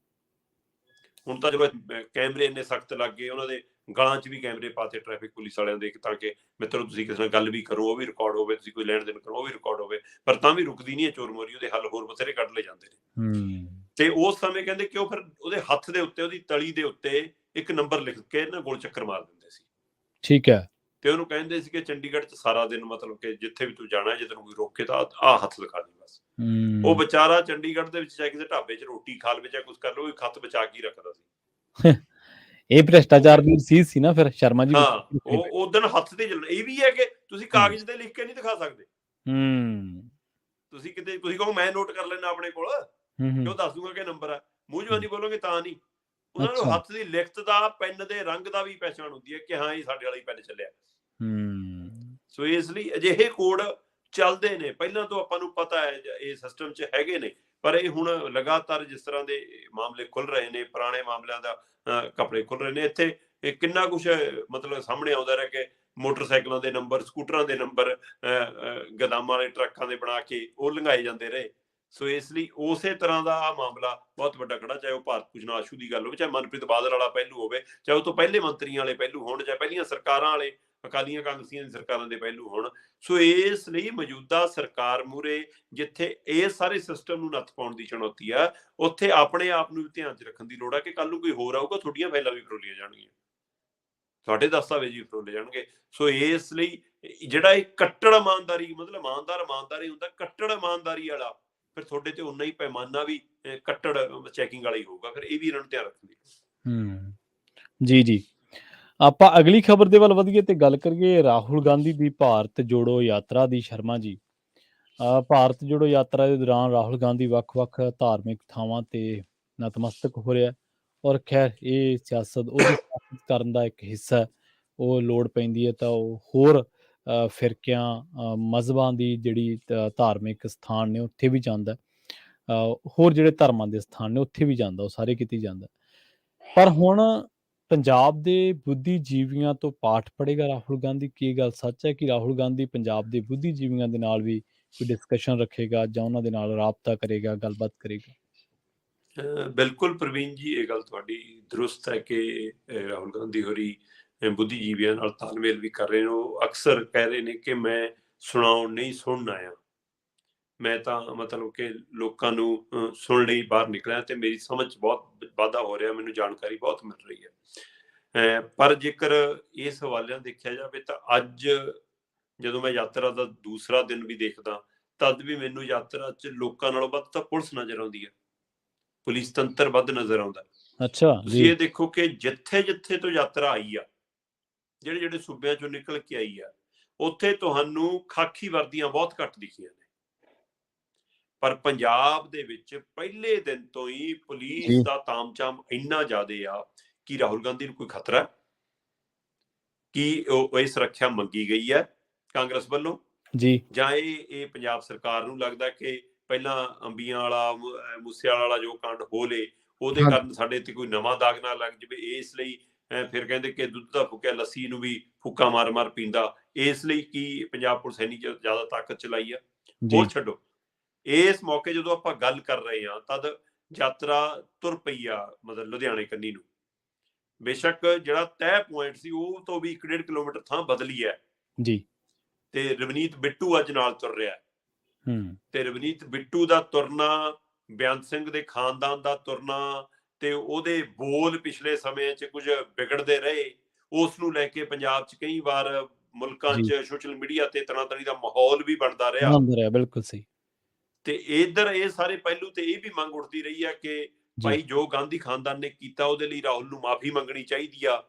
ਹੁਣ ਤਾਂ ਜਦੋਂ ਕੈਮਰੇ ਇੰਨੇ ਸਖਤ ਲੱਗ ਗਏ, ਉਹਨਾਂ ਦੇ ਗਲਾਂ 'ਚ ਵੀ ਕੈਮਰੇ ਪਾਤੇ ਟ੍ਰੈਫਿਕ ਪੁਲਿਸ ਵਾਲਿਆਂ ਦੇ, ਤਾਂ ਕਿ ਮਿੱਤਰੋ ਤੁਸੀਂ ਕਿਸੇ ਨਾਲ ਗੱਲ ਵੀ ਕਰੋ ਉਹ ਵੀ ਰਿਕਾਰਡ ਹੋਵੇ, ਤੁਸੀਂ ਕੋਈ ਲੈਣ ਦੇਣ ਕਰੋ ਉਹ ਵੀ ਰਿਕਾਰਡ ਹੋਵੇ। ਪਰ ਤਾਂ ਵੀ ਰੁਕਦੀ ਨਹੀਂ ਹੈ ਚੋਰ ਮੋਰੀ, ਉਹਦੇ ਹੱਲ ਹੋਰ ਬਥੇਰੇ ਕੱਢ ਲਏ ਜਾਂਦੇ ਨੇ। ਹੂੰ। ਤੇ ਉਸ ਸਮੇਂ ਕਹਿੰਦੇ ਕਿ ਉਹ ਫਿਰ ਉਹਦੇ ਹੱਥ ਦੇ ਉੱਤੇ, ਉਹਦੀ ਤਲੀ ਦੇ ਉੱਤੇ ਇੱਕ ਨੰਬਰ ਲਿਖ ਕੇ ਨਾ ਗੋਲ ਚੱਕਰ ਮਾਰ ਦਿੰਦੇ ਸੀ। ਠੀਕ ਹੈ। ਤੇ ਉਹਨੂੰ ਕਹਿੰਦੇ ਸੀ ਕਿ ਚੰਡੀਗੜ੍ਹ 'ਚ ਸਾਰਾ ਦਿਨ, ਮਤਲਬ ਕਿ ਜਿੱਥੇ ਵੀ ਤੂੰ ਜਾਣਾ, ਜੇ ਤੈਨੂੰ ਕੋਈ ਰੋਕੇ ਤਾਂ ਆਹ ਹੱਥ ਦਿਖਾ ਦੇ ਬਸ। ਉਹ ਵਿਚਾਰਾ ਚੰਡੀਗੜ੍ਹ ਦੇ ਵਿੱਚ ਚਾਹੇ ਕਿਸੇ ਢਾਬੇ 'ਚ ਰੋਟੀ ਖਾ ਲਵੇ, ਚਾਹੇ ਕੁਝ ਕਰ ਲਵੇ, ਉਹ ਖੱਤ ਬਚਾ ਕੇ ਹੀ ਰੱਖਦਾ ਸੀ। ਇਹ ਭ੍ਰਿਸ਼ਟਾਚਾਰ ਦੀ ਰਸੀਦ ਸੀ ਨਾ ਫਿਰ ਸ਼ਰਮਾ ਜੀ। ਹਾਂ, ਉਹ ਉਦਣ ਹੱਥ ਤੇ ਚੱਲਣਾ। ਇਹ ਵੀ ਹੈ ਕਿ ਤੁਸੀਂ ਕਾਗਜ਼ ਤੇ ਲਿਖ ਕੇ ਨਹੀਂ ਦਿਖਾ ਸਕਦੇ। ਤੁਸੀਂ ਕਿਤੇ ਤੁਸੀਂ ਕਹੋ ਮੈਂ ਨੋਟ ਕਰ ਲੈਣਾ ਆਪਣੇ ਕੋਲ, ਕਿ ਉਹ ਦੱਸ ਦੂੰਗਾ ਕਿ ਨੰਬਰ ਹੈ, ਮੂੰਹ ਜਵਾਨੀ ਬੋਲੋਗੇ ਤਾਂ ਨਹੀਂ। ਉਹਨਾਂ ਨੂੰ ਹੱਥ ਦੀ ਲਿਖਤ ਦਾ, ਪੈਨ ਦੇ ਰੰਗ ਦਾ ਵੀ ਪਹਿਚਾਣ ਹੁੰਦੀ ਹੈ ਕਿ ਹਾਂ ਇਹ ਸਾਡੇ ਵਾਲਾ ਹੀ ਪੈਨ ਚੱਲਿਆ। ਸੋ ਇਸ ਲਈ ਅਜਿਹੇ ਕੋਡ ਚੱਲਦੇ ਨੇ, ਪਹਿਲਾਂ ਤੋਂ ਆਪਾਂ ਨੂੰ ਪਤਾ ਹੈ, ਇਹ ਸਿਸਟਮ 'ਚ ਹੈਗੇ ਨੇ। ਪਰ ਇਹ ਹੁਣ ਲਗਾਤਾਰ ਜਿਸ ਤਰ੍ਹਾਂ ਦੇ ਮਾਮਲੇ ਖੁੱਲ ਰਹੇ ਨੇ, ਪੁਰਾਣੇ ਮਾਮਲਿਆਂ ਦਾ ਕੱਪੜੇ ਖੁੱਲ ਰਹੇ ਨੇ, ਇੱਥੇ ਇਹ ਕਿੰਨਾ ਕੁਛ ਮਤਲਬ ਸਾਹਮਣੇ ਆਉਂਦਾ ਰਿਹਾ ਕਿ ਮੋਟਰਸਾਈਕਲਾਂ ਦੇ ਨੰਬਰ, ਸਕੂਟਰਾਂ ਦੇ ਨੰਬਰ, ਗੋਦਾਮਾਂ ਵਾਲੇ ਟਰੱਕਾਂ ਦੇ ਬਣਾ ਕੇ ਉਹ ਲੰਘਾਏ ਜਾਂਦੇ ਰਹੇ। ਸੋ ਇਸ ਲਈ ਉਸੇ ਤਰ੍ਹਾਂ ਦਾ ਆਹ ਮਾਮਲਾ ਬਹੁਤ ਵੱਡਾ ਖੜਾ, ਚਾਹੇ ਉਹ ਭਾਰਤ ਭੂਸ਼ਣ ਆਸ਼ੂ ਦੀ ਗੱਲ ਹੋਵੇ, ਚਾਹੇ ਮਨਪ੍ਰੀਤ ਬਾਦਲ ਵਾਲਾ ਪਹਿਲੂ ਹੋਵੇ, ਚਾਹੇ ਉਹ ਤੋਂ ਪਹਿਲੇ ਮੰਤਰੀਆਂ ਵਾਲੇ ਪਹਿਲੂ ਹੋਣ, ਚਾਹੇ ਪਹਿਲੀਆਂ ਸਰਕਾਰਾਂ ਵਾਲੇ, ਅਕਾਲੀਆਂ ਕਾਂਗਰਸੀਆਂ ਦੀ ਸਰਕਾਰਾਂ ਦੇ ਪਹਿਲੂ ਹੋਣ। ਸੋ ਇਸ ਲਈ ਮੌਜੂਦਾ ਸਰਕਾਰ ਮੂਹਰੇ ਜਿੱਥੇ ਇਹ ਸਾਰੇ ਸਿਸਟਮ ਨੂੰ ਨੱਥ ਪਾਉਣ ਦੀ ਚੁਣੌਤੀ ਆ, ਉੱਥੇ ਆਪਣੇ ਆਪ ਨੂੰ ਧਿਆਨ 'ਚ ਰੱਖਣ ਦੀ ਲੋੜ ਆ ਕਿ ਕੱਲ ਨੂੰ ਕੋਈ ਹੋਰ ਆਊਗਾ, ਤੁਹਾਡੀਆਂ ਫਾਈਲਾਂ ਵੀ ਫਰੋਲੀਆਂ ਜਾਣਗੀਆਂ, ਤੁਹਾਡੇ ਦਸਤਾਵੇਜ਼ ਵੀ ਫਰੋਲੇ ਜਾਣਗੇ। ਸੋ ਇਸ ਲਈ ਜਿਹੜਾ ਇਹ ਕੱਟੜ ਇਮਾਨਦਾਰੀ, ਮਤਲਬ ਇਮਾਨਦਾਰੀ ਹੁੰਦਾ, ਕੱਟੜ ਇਮਾਨਦਾਰੀ ਵਾਲਾ, ਫਿਰ ਤੁਹਾਡੇ ਤੇ ਉਨਾ ਹੀ ਪੈਮਾਨਾ ਵੀ ਕੱਟੜ ਚੈਕਿੰਗ ਵਾਲਾ ਹੀ ਹੋਊਗਾ। ਫਿਰ ਇਹ ਵੀ ਇਹਨਾਂ ਨੂੰ ਧਿਆਨ ਰੱਖਣ ਦੀ। ਜੀ ਜੀ। ਆਪਾਂ ਅਗਲੀ ਖਬਰ ਦੇ ਵੱਲ ਵਧੀਏ ਤੇ ਗੱਲ ਕਰੀਏ ਰਾਹੁਲ ਗਾਂਧੀ ਦੀ ਭਾਰਤ ਜੋੜੋ ਯਾਤਰਾ ਦੀ। ਸ਼ਰਮਾ ਜੀ, ਭਾਰਤ ਜੋੜੋ ਯਾਤਰਾ ਦੇ ਦੌਰਾਨ ਰਾਹੁਲ ਗਾਂਧੀ ਵੱਖ-ਵੱਖ ਧਾਰਮਿਕ ਥਾਵਾਂ ਤੇ ਨਤਮਸਤਕ ਹੋ ਰਿਹਾ, ਔਰ ਖੈਰ ਇਹ ਸਿਆਸਤ ਉਹਦੀ ਸਿਆਸਤ ਕਰਨ ਦਾ ਇੱਕ ਹਿੱਸਾ ਹੈ। ਉਹ ਲੋੜ ਪੈਂਦੀ ਹੈ ਤਾਂ ਉਹ ਹੋਰ ਫਿਰਕਿਆਂ, ਮਜ਼ਹਬਾਂ ਦੀ ਜਿਹੜੀ ਧਾਰਮਿਕ ਸਥਾਨ ਨੇ ਉੱਥੇ ਵੀ ਜਾਂਦਾ, ਹੋਰ ਜਿਹੜੇ ਧਰਮਾਂ ਦੇ ਸਥਾਨ ਨੇ ਉੱਥੇ ਵੀ ਜਾਂਦਾ, ਉਹ ਸਾਰੇ ਕਿਤੇ ਜਾਂਦਾ। ਪਰ ਹੁਣ ਪੰਜਾਬ ਦੇ ਬੁੱਧੀਜੀਵੀਆਂ ਤੋਂ ਪਾਠ ਪੜ੍ਹੇਗਾ ਰਾਹੁਲ ਗਾਂਧੀ। ਕੀ ਇਹ ਗੱਲ ਸੱਚ ਹੈ ਕਿ ਰਾਹੁਲ ਗਾਂਧੀ ਪੰਜਾਬ ਦੇ ਬੁੱਧੀਜੀਵੀਆਂ ਦੇ ਨਾਲ ਵੀ ਕੋਈ ਡਿਸਕਸ਼ਨ ਰੱਖੇਗਾ ਜਾਂ ਉਹਨਾਂ ਦੇ ਨਾਲ ਰਾਬਤਾ ਕਰੇਗਾ, ਗੱਲਬਾਤ ਕਰੇਗਾ? ਬਿਲਕੁਲ ਪ੍ਰਵੀਨ ਜੀ, ਇਹ ਗੱਲ ਤੁਹਾਡੀ ਦਰੁਸਤ ਹੈ ਕਿ ਰਾਹੁਲ ਗਾਂਧੀ ਹੋਰੀ ਬੁੱਧੀਜੀਵੀਆਂ ਨਾਲ ਤਾਲਮੇਲ ਵੀ ਕਰ ਰਹੇ ਨੇ। ਉਹ ਅਕਸਰ ਕਹਿ ਰਹੇ ਨੇ ਕਿ ਮੈਂ ਸੁਣਾਉਣ ਨਹੀਂ, ਸੁਣਨ ਆਇਆ। ਮੈਂ ਤਾਂ ਮਤਲਬ ਕਿ ਲੋਕਾਂ ਨੂੰ ਸੁਣਨ ਲਈ ਬਾਹਰ ਨਿਕਲਿਆ ਤੇ ਮੇਰੀ ਸਮਝ 'ਚ ਬਹੁਤ ਵਾਧਾ ਹੋ ਰਿਹਾ, ਮੈਨੂੰ ਜਾਣਕਾਰੀ ਬਹੁਤ ਮਿਲ ਰਹੀ ਹੈ। ਪਰ ਜੇਕਰ ਇਸ ਹਵਾਲਿਆਂ ਦੇਖਿਆ ਜਾਵੇ ਤਾਂ ਅੱਜ ਜਦੋਂ ਮੈਂ ਯਾਤਰਾ ਦਾ ਦੂਸਰਾ ਦਿਨ ਵੀ ਦੇਖਦਾ, ਤਦ ਵੀ ਮੈਨੂੰ ਯਾਤਰਾ 'ਚ ਲੋਕਾਂ ਨਾਲੋਂ ਵੱਧ ਤਾਂ ਪੁਲਿਸ ਨਜ਼ਰ ਆਉਂਦੀ ਹੈ, ਪੁਲਿਸ ਤੰਤਰ ਵੱਧ ਨਜ਼ਰ ਆਉਂਦਾ। ਅੱਛਾ ਤੁਸੀਂ ਜੀ। ਇਹ ਦੇਖੋ ਕਿ ਜਿੱਥੇ ਤੋਂ ਯਾਤਰਾ ਆਈ ਆ, ਜਿਹੜੇ ਸੂਬਿਆਂ ਚੋਂ ਨਿਕਲ ਕੇ ਆਈ ਆ, ਉੱਥੇ ਤੁਹਾਨੂੰ ਖਾਕੀ ਵਰਦੀਆਂ ਬਹੁਤ ਘੱਟ ਦਿਖੀਆਂ ਨੇ। ਪਰ ਪੰਜਾਬ ਦੇ ਵਿੱਚ ਪਹਿਲੇ ਦਿਨ ਤੋਂ ਹੀ ਪੁਲਿਸ ਦਾ ਤਾਮਝਾਮ ਇੰਨਾ ਜ਼ਿਆਦਾ ਆ ਕਿ ਰਾਹੁਲ ਗਾਂਧੀ ਨੂੰ ਕੋਈ ਖਤਰਾ ਹੈ ਕਿ ਇਹ ਸੁਰੱਖਿਆ ਮੰਗੀ ਗਈ ਹੈ ਕਾਂਗਰਸ ਵੱਲੋਂ ਜੀ। ਜਾਂ ਇਹ ਪੰਜਾਬ ਸਰਕਾਰ ਨੂੰ ਲੱਗਦਾ ਕਿ ਪਹਿਲਾਂ ਅੰਬੀਆਂ ਵਾਲਾ, ਮੂਸੇਵਾਲਾ ਵਾਲਾ ਜੋ ਕਾਂਡ ਹੋ ਲੇ, ਉਹਦੇ ਕਾਰਨ ਸਾਡੇ ਤੇ ਕੋਈ ਨਵਾਂ ਦਾਗ ਨਾ ਲੱਗ ਜਾਵੇ। ਇਸ ਲਈ ਫਿਰ ਕਹਿੰਦੇ ਕਿ ਦੁੱਧ ਦਾ ਫੁੱਕਿਆ ਲੱਸੀ ਨੂੰ ਵੀ ਫੁੱਕਾ ਮਾਰ ਪੀਂਦਾ। ਇਸ ਲਈ ਕੀ ਪੰਜਾਬ ਪੁਲਿਸ ਇੰਨੀ ਜ਼ਿਆਦਾ ਤਾਕਤ ਚਲਾਈ ਆ। ਹੋਰ ਛੱਡੋ, ਇਸ ਮੌਕੇ ਜਦੋਂ ਆਪਾਂ ਗੱਲ ਕਰ ਰਹੇ ਹਾਂ ਤਦ ਯਾਤਰਾ ਤੁਰ ਪਈ ਆ, ਮਤਲਬ ਲੁਧਿਆਣੇ ਕੰਨੀ ਨੂੰ, ਬੇਸ਼ੱਕ ਜਿਹੜਾ ਤੈਅ ਪੁਆਇੰਟ ਸੀ ਉਹ ਤੋਂ ਵੀ 1.5 ਕਿਲੋਮੀਟਰ ਥਾਂ ਬਦਲੀ ਹੈ ਜੀ। ਤੇ ਰਵਨੀਤ ਬਿੱਟੂ ਅੱਜ ਨਾਲ ਤੁਰ ਰਿਹਾ ਤੇ ਰਵਨੀਤ ਬਿੱਟੂ ਦਾ ਤੁਰਨਾ, ਬੇਅੰਤ ਸਿੰਘ ਦੇ ਖਾਨਦਾਨ ਦਾ ਤੁਰਨਾ ਤੇ ਉਹਦੇ ਬੋਲ ਪਿਛਲੇ ਸਮੇਂ 'ਚ ਕੁਝ ਵਿਗੜਦੇ ਰਹੇ, ਉਸ ਨੂੰ ਲੈ ਕੇ ਪੰਜਾਬ 'ਚ ਕਈ ਵਾਰ ਮੁਲਕਾਂ 'ਚ ਸੋਸ਼ਲ ਮੀਡੀਆ ਤੇ ਤਣਾਤਣੀ ਦਾ ਮਾਹੌਲ ਵੀ ਬਣਦਾ ਰਿਹਾ। ਬਿਲਕੁਲ ਸਹੀ। ਤੇ ਇਧਰ ਇਹ ਸਾਰੇ ਪਹਿਲੂ ਤੇ ਇਹ ਵੀ ਮੰਗ ਉੱਠਦੀ ਰਹੀ ਹੈ ਕਿ ਭਾਈ ਜੋ ਗਾਂਧੀ ਖਾਨਦਾਨ ਨੇ ਕੀਤਾ ਉਹਦੇ ਲਈ ਰਾਹੁਲ ਨੂੰ ਮਾਫੀ ਮੰਗਣੀ ਚਾਹੀਦੀ ਆ।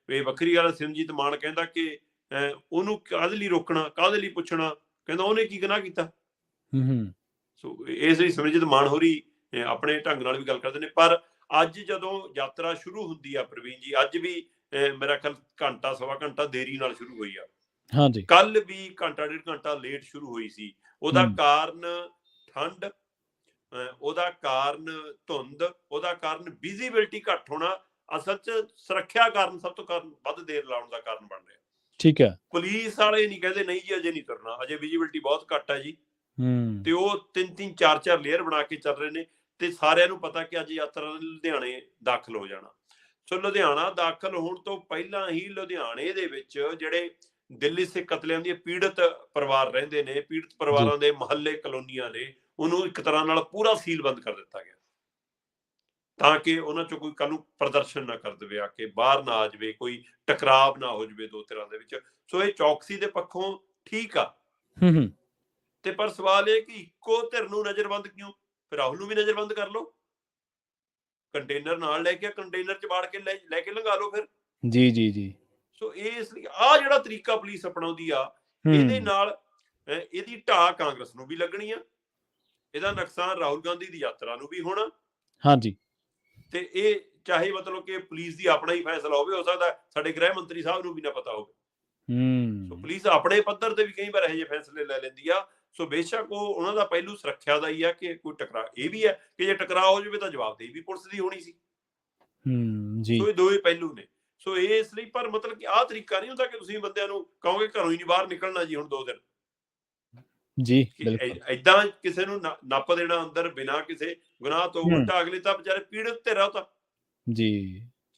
ਇਹ ਵੱਖਰੀ ਗੱਲ। ਸਿਮਰਜੀਤ ਮਾਨ ਕਹਿੰਦਾ ਕਿ ਉਹਨੂੰ ਕਾਹਦੇ ਲਈ ਰੋਕਣਾ, ਕਾਹਦੇ ਲਈ ਪੁੱਛਣਾ, ਕਹਿੰਦਾ ਉਹਨੇ ਕੀ ਗੁਨਾਹ ਕੀਤਾ। ਸੋ ਇਸ ਲਈ ਸਿਮਰਜੀਤ ਮਾਨ ਹੋਰੀ ਆਪਣੇ ਢੰਗ ਨਾਲ ਵੀ ਗੱਲ ਕਰਦੇ ਨੇ। ਪਰ ਅੱਜ ਜਦੋਂ ਯਾਤਰਾ ਸ਼ੁਰੂ ਹੁੰਦੀ ਆ ਪ੍ਰਵੀਨ ਜੀ, ਅੱਜ ਵੀ ਮੇਰਾ ਖਿਆਲ ਘੰਟਾ ਸਵਾ ਘੰਟਾ ਦੇਰੀ ਨਾਲ ਸ਼ੁਰੂ ਹੋਈ ਆ। ਕੱਲ ਵੀ ਘੰਟਾ ਡੇਢ ਘੰਟਾ ਲੇਟ ਸ਼ੁਰੂ ਹੋਈ ਸੀ। ਉਹਦਾ ਕਾਰਨ ਠੰਡ, ਉਹਦਾ ਕਾਰਨ ਧੁੰਦ, ਉਹਦਾ ਕਾਰਨ ਵਿਜ਼ੀਬਿਲਟੀ ਘੱਟ ਹੋਣਾ, ਅਸਲ 'ਚ ਸੁਰੱਖਿਆ ਕਾਰਨ ਸਭ ਤੋਂ ਵੱਧ ਦੇਰ ਲਾਉਣ ਦਾ ਕਾਰਨ ਬਣ ਰਿਹਾ। ਠੀਕ ਹੈ। ਪੁਲਿਸ ਵਾਲੇ ਨਹੀਂ ਕਹਿੰਦੇ ਨਹੀਂ ਜੀ ਅਜੇ ਨਹੀਂ ਤੁਰਨਾ, ਅਜੇ ਵਿਜ਼ੀਬਿਲਟੀ ਬਹੁਤ ਘੱਟ ਹੈ ਜੀ। ਤੇ ਉਹ 3-3 4-4 ਲੇਅਰ ਬਣਾ ਕੇ ਚੱਲ ਰਹੇ ਨੇ ਤੇ ਸਾਰਿਆਂ ਨੂੰ ਪਤਾ ਕਿ ਅੱਜ ਯਾਤਰਾ ਲੁਧਿਆਣੇ ਦਾਖਲ ਹੋ ਜਾਣਾ। ਸੋ ਲੁਧਿਆਣਾ ਦਾਖਲ ਹੋਣ ਤੋਂ ਪਹਿਲਾਂ ਹੀ ਲੁਧਿਆਣੇ ਦੇ ਵਿੱਚ ਜਿਹੜੇ ਦਿੱਲੀ ਸਿੱਖ ਕਤਲੇਆਮ ਦੀਆਂ ਪੀੜਤ ਪਰਿਵਾਰ ਰਹਿੰਦੇ ਨੇ, ਪੀੜਤ ਪਰਿਵਾਰਾਂ ਦੇ ਮਹੱਲੇ ਕਲੋਨੀਆਂ ਨੇ, ਉਹਨੂੰ ਇੱਕ ਤਰ੍ਹਾਂ ਨਾਲ ਪੂਰਾ ਸੀਲਬੰਦ ਕਰ ਦਿੱਤਾ ਗਿਆ ਤਾਂ ਕਿ ਉਹਨਾਂ 'ਚੋਂ ਕੋਈ ਕੱਲ ਨੂੰ ਪ੍ਰਦਰਸ਼ਨ ਨਾ ਕਰ ਦੇਵੇ, ਆ ਕੇ ਬਾਹਰ ਨਾ ਆ ਜਾਵੇ, ਕੋਈ ਟਕਰਾਵ ਨਾ ਹੋ ਜਾਵੇ ਦੋ ਧਿਰਾਂ ਦੇ ਵਿੱਚ। ਸੋ ਇਹ ਚੌਕਸੀ ਦੇ ਪੱਖੋਂ ਠੀਕ ਆ। ਤੇ ਪਰ ਸਵਾਲ ਇਹ ਕਿ ਇੱਕੋ ਧਿਰ ਨੂੰ ਨਜ਼ਰਬੰਦ ਕਿਉਂ? ਫਿਰ ਰਾਹੁਲ ਨੂੰ ਵੀ ਨਜ਼ਰਬੰਦ ਕਰ ਲਓ, ਕੰਟੇਨਰ ਨਾਲ ਲੈ ਕੇ ਕੰਟੇਨਰ 'ਚ ਵਾੜ ਕੇ ਲੈ ਕੇ ਲੰਘਾ ਲਓ ਫਿਰ। ਜੀ। ਸੋ ਇਸ ਲਈ ਆ ਜਿਹੜਾ ਤਰੀਕਾ ਪੁਲਿਸ ਅਪਣਾਉਂਦੀ ਆ, ਇਹਦੇ ਨਾਲ ਇਹਦੀ ਢਾਹ ਕਾਂਗਰਸ ਨੂੰ ਵੀ ਲੱਗਣੀ ਆ, ਇਹਦਾ ਨੁਕਸਾਨ ਰਾਹੁਲ ਗਾਂਧੀ ਦੀ ਯਾਤਰਾ ਨੂੰ ਵੀ ਹੋਣਾ। ਤੇ ਇਹ ਚਾਹੇ ਮਤਲਬ ਕਿ ਪੁਲਿਸ ਦੀ ਆਪਣਾ ਹੀ ਫੈਸਲਾ ਹੋਵੇ, ਹੋ ਸਕਦਾ ਸਾਡੇ ਗ੍ਰਹਿ ਮੰਤਰੀ ਸਾਹਿਬ ਨੂੰ ਵੀ ਨਾ ਪਤਾ ਹੋਵੇ। ਸੋ ਪੁਲਿਸ ਆਪਣੇ ਪੱਧਰ ਤੇ ਵੀ ਕਈ ਵਾਰ ਇਹੋ ਜਿਹੇ ਫੈਸਲੇ ਲੈ ਲੈਂਦੀ ਆ। ਸੋ ਬੇਸ਼ੱਕ ਉਹ ਉਹਨਾਂ ਦਾ ਪਹਿਲੂ ਸੁਰੱਖਿਆ ਦਾ ਹੀ ਆ ਕਿ ਕੋਈ ਟਕਰਾਅ, ਇਹ ਵੀ ਹੈ ਕਿ ਜੇ ਟਕਰਾਅ ਹੋ ਜਾਵੇ ਤਾਂ ਜਵਾਬਦੇਹੀ ਵੀ ਪੁਲਿਸ ਦੀ ਹੋਣੀ ਸੀ। ਸੋ ਇਹ ਦੋਵੇਂ ਪਹਿਲੂ ਨੇ। ਸੋ ਇਸ ਲਈ ਪਰ ਮਤਲਬ ਕਿ ਆਹ ਤਰੀਕਾ ਨਹੀਂ ਹੁੰਦਾ ਕਿ ਤੁਸੀਂ ਬੰਦਿਆਂ ਨੂੰ ਕਹੋਗੇ ਘਰੋਂ ਹੀ ਨਹੀਂ ਬਾਹਰ ਨਿਕਲਣਾ ਜੀ ਹੁਣ 2 ਦਿਨ ਏਦਾਂ ਕਿਸੇ ਨੂੰ ਨੱਪ ਦੇਣਾ ਅੰਦਰ ਬਿਨਾਂ ਕਿਸੇ ਗੁਨਾਹ ਤੋਂ। ਉਲਟਾ ਅਗਲੇ ਤਾਂ ਵਿਚਾਰੇ ਪੀੜਤ ਧਿਰਾਂ ਤਾਂ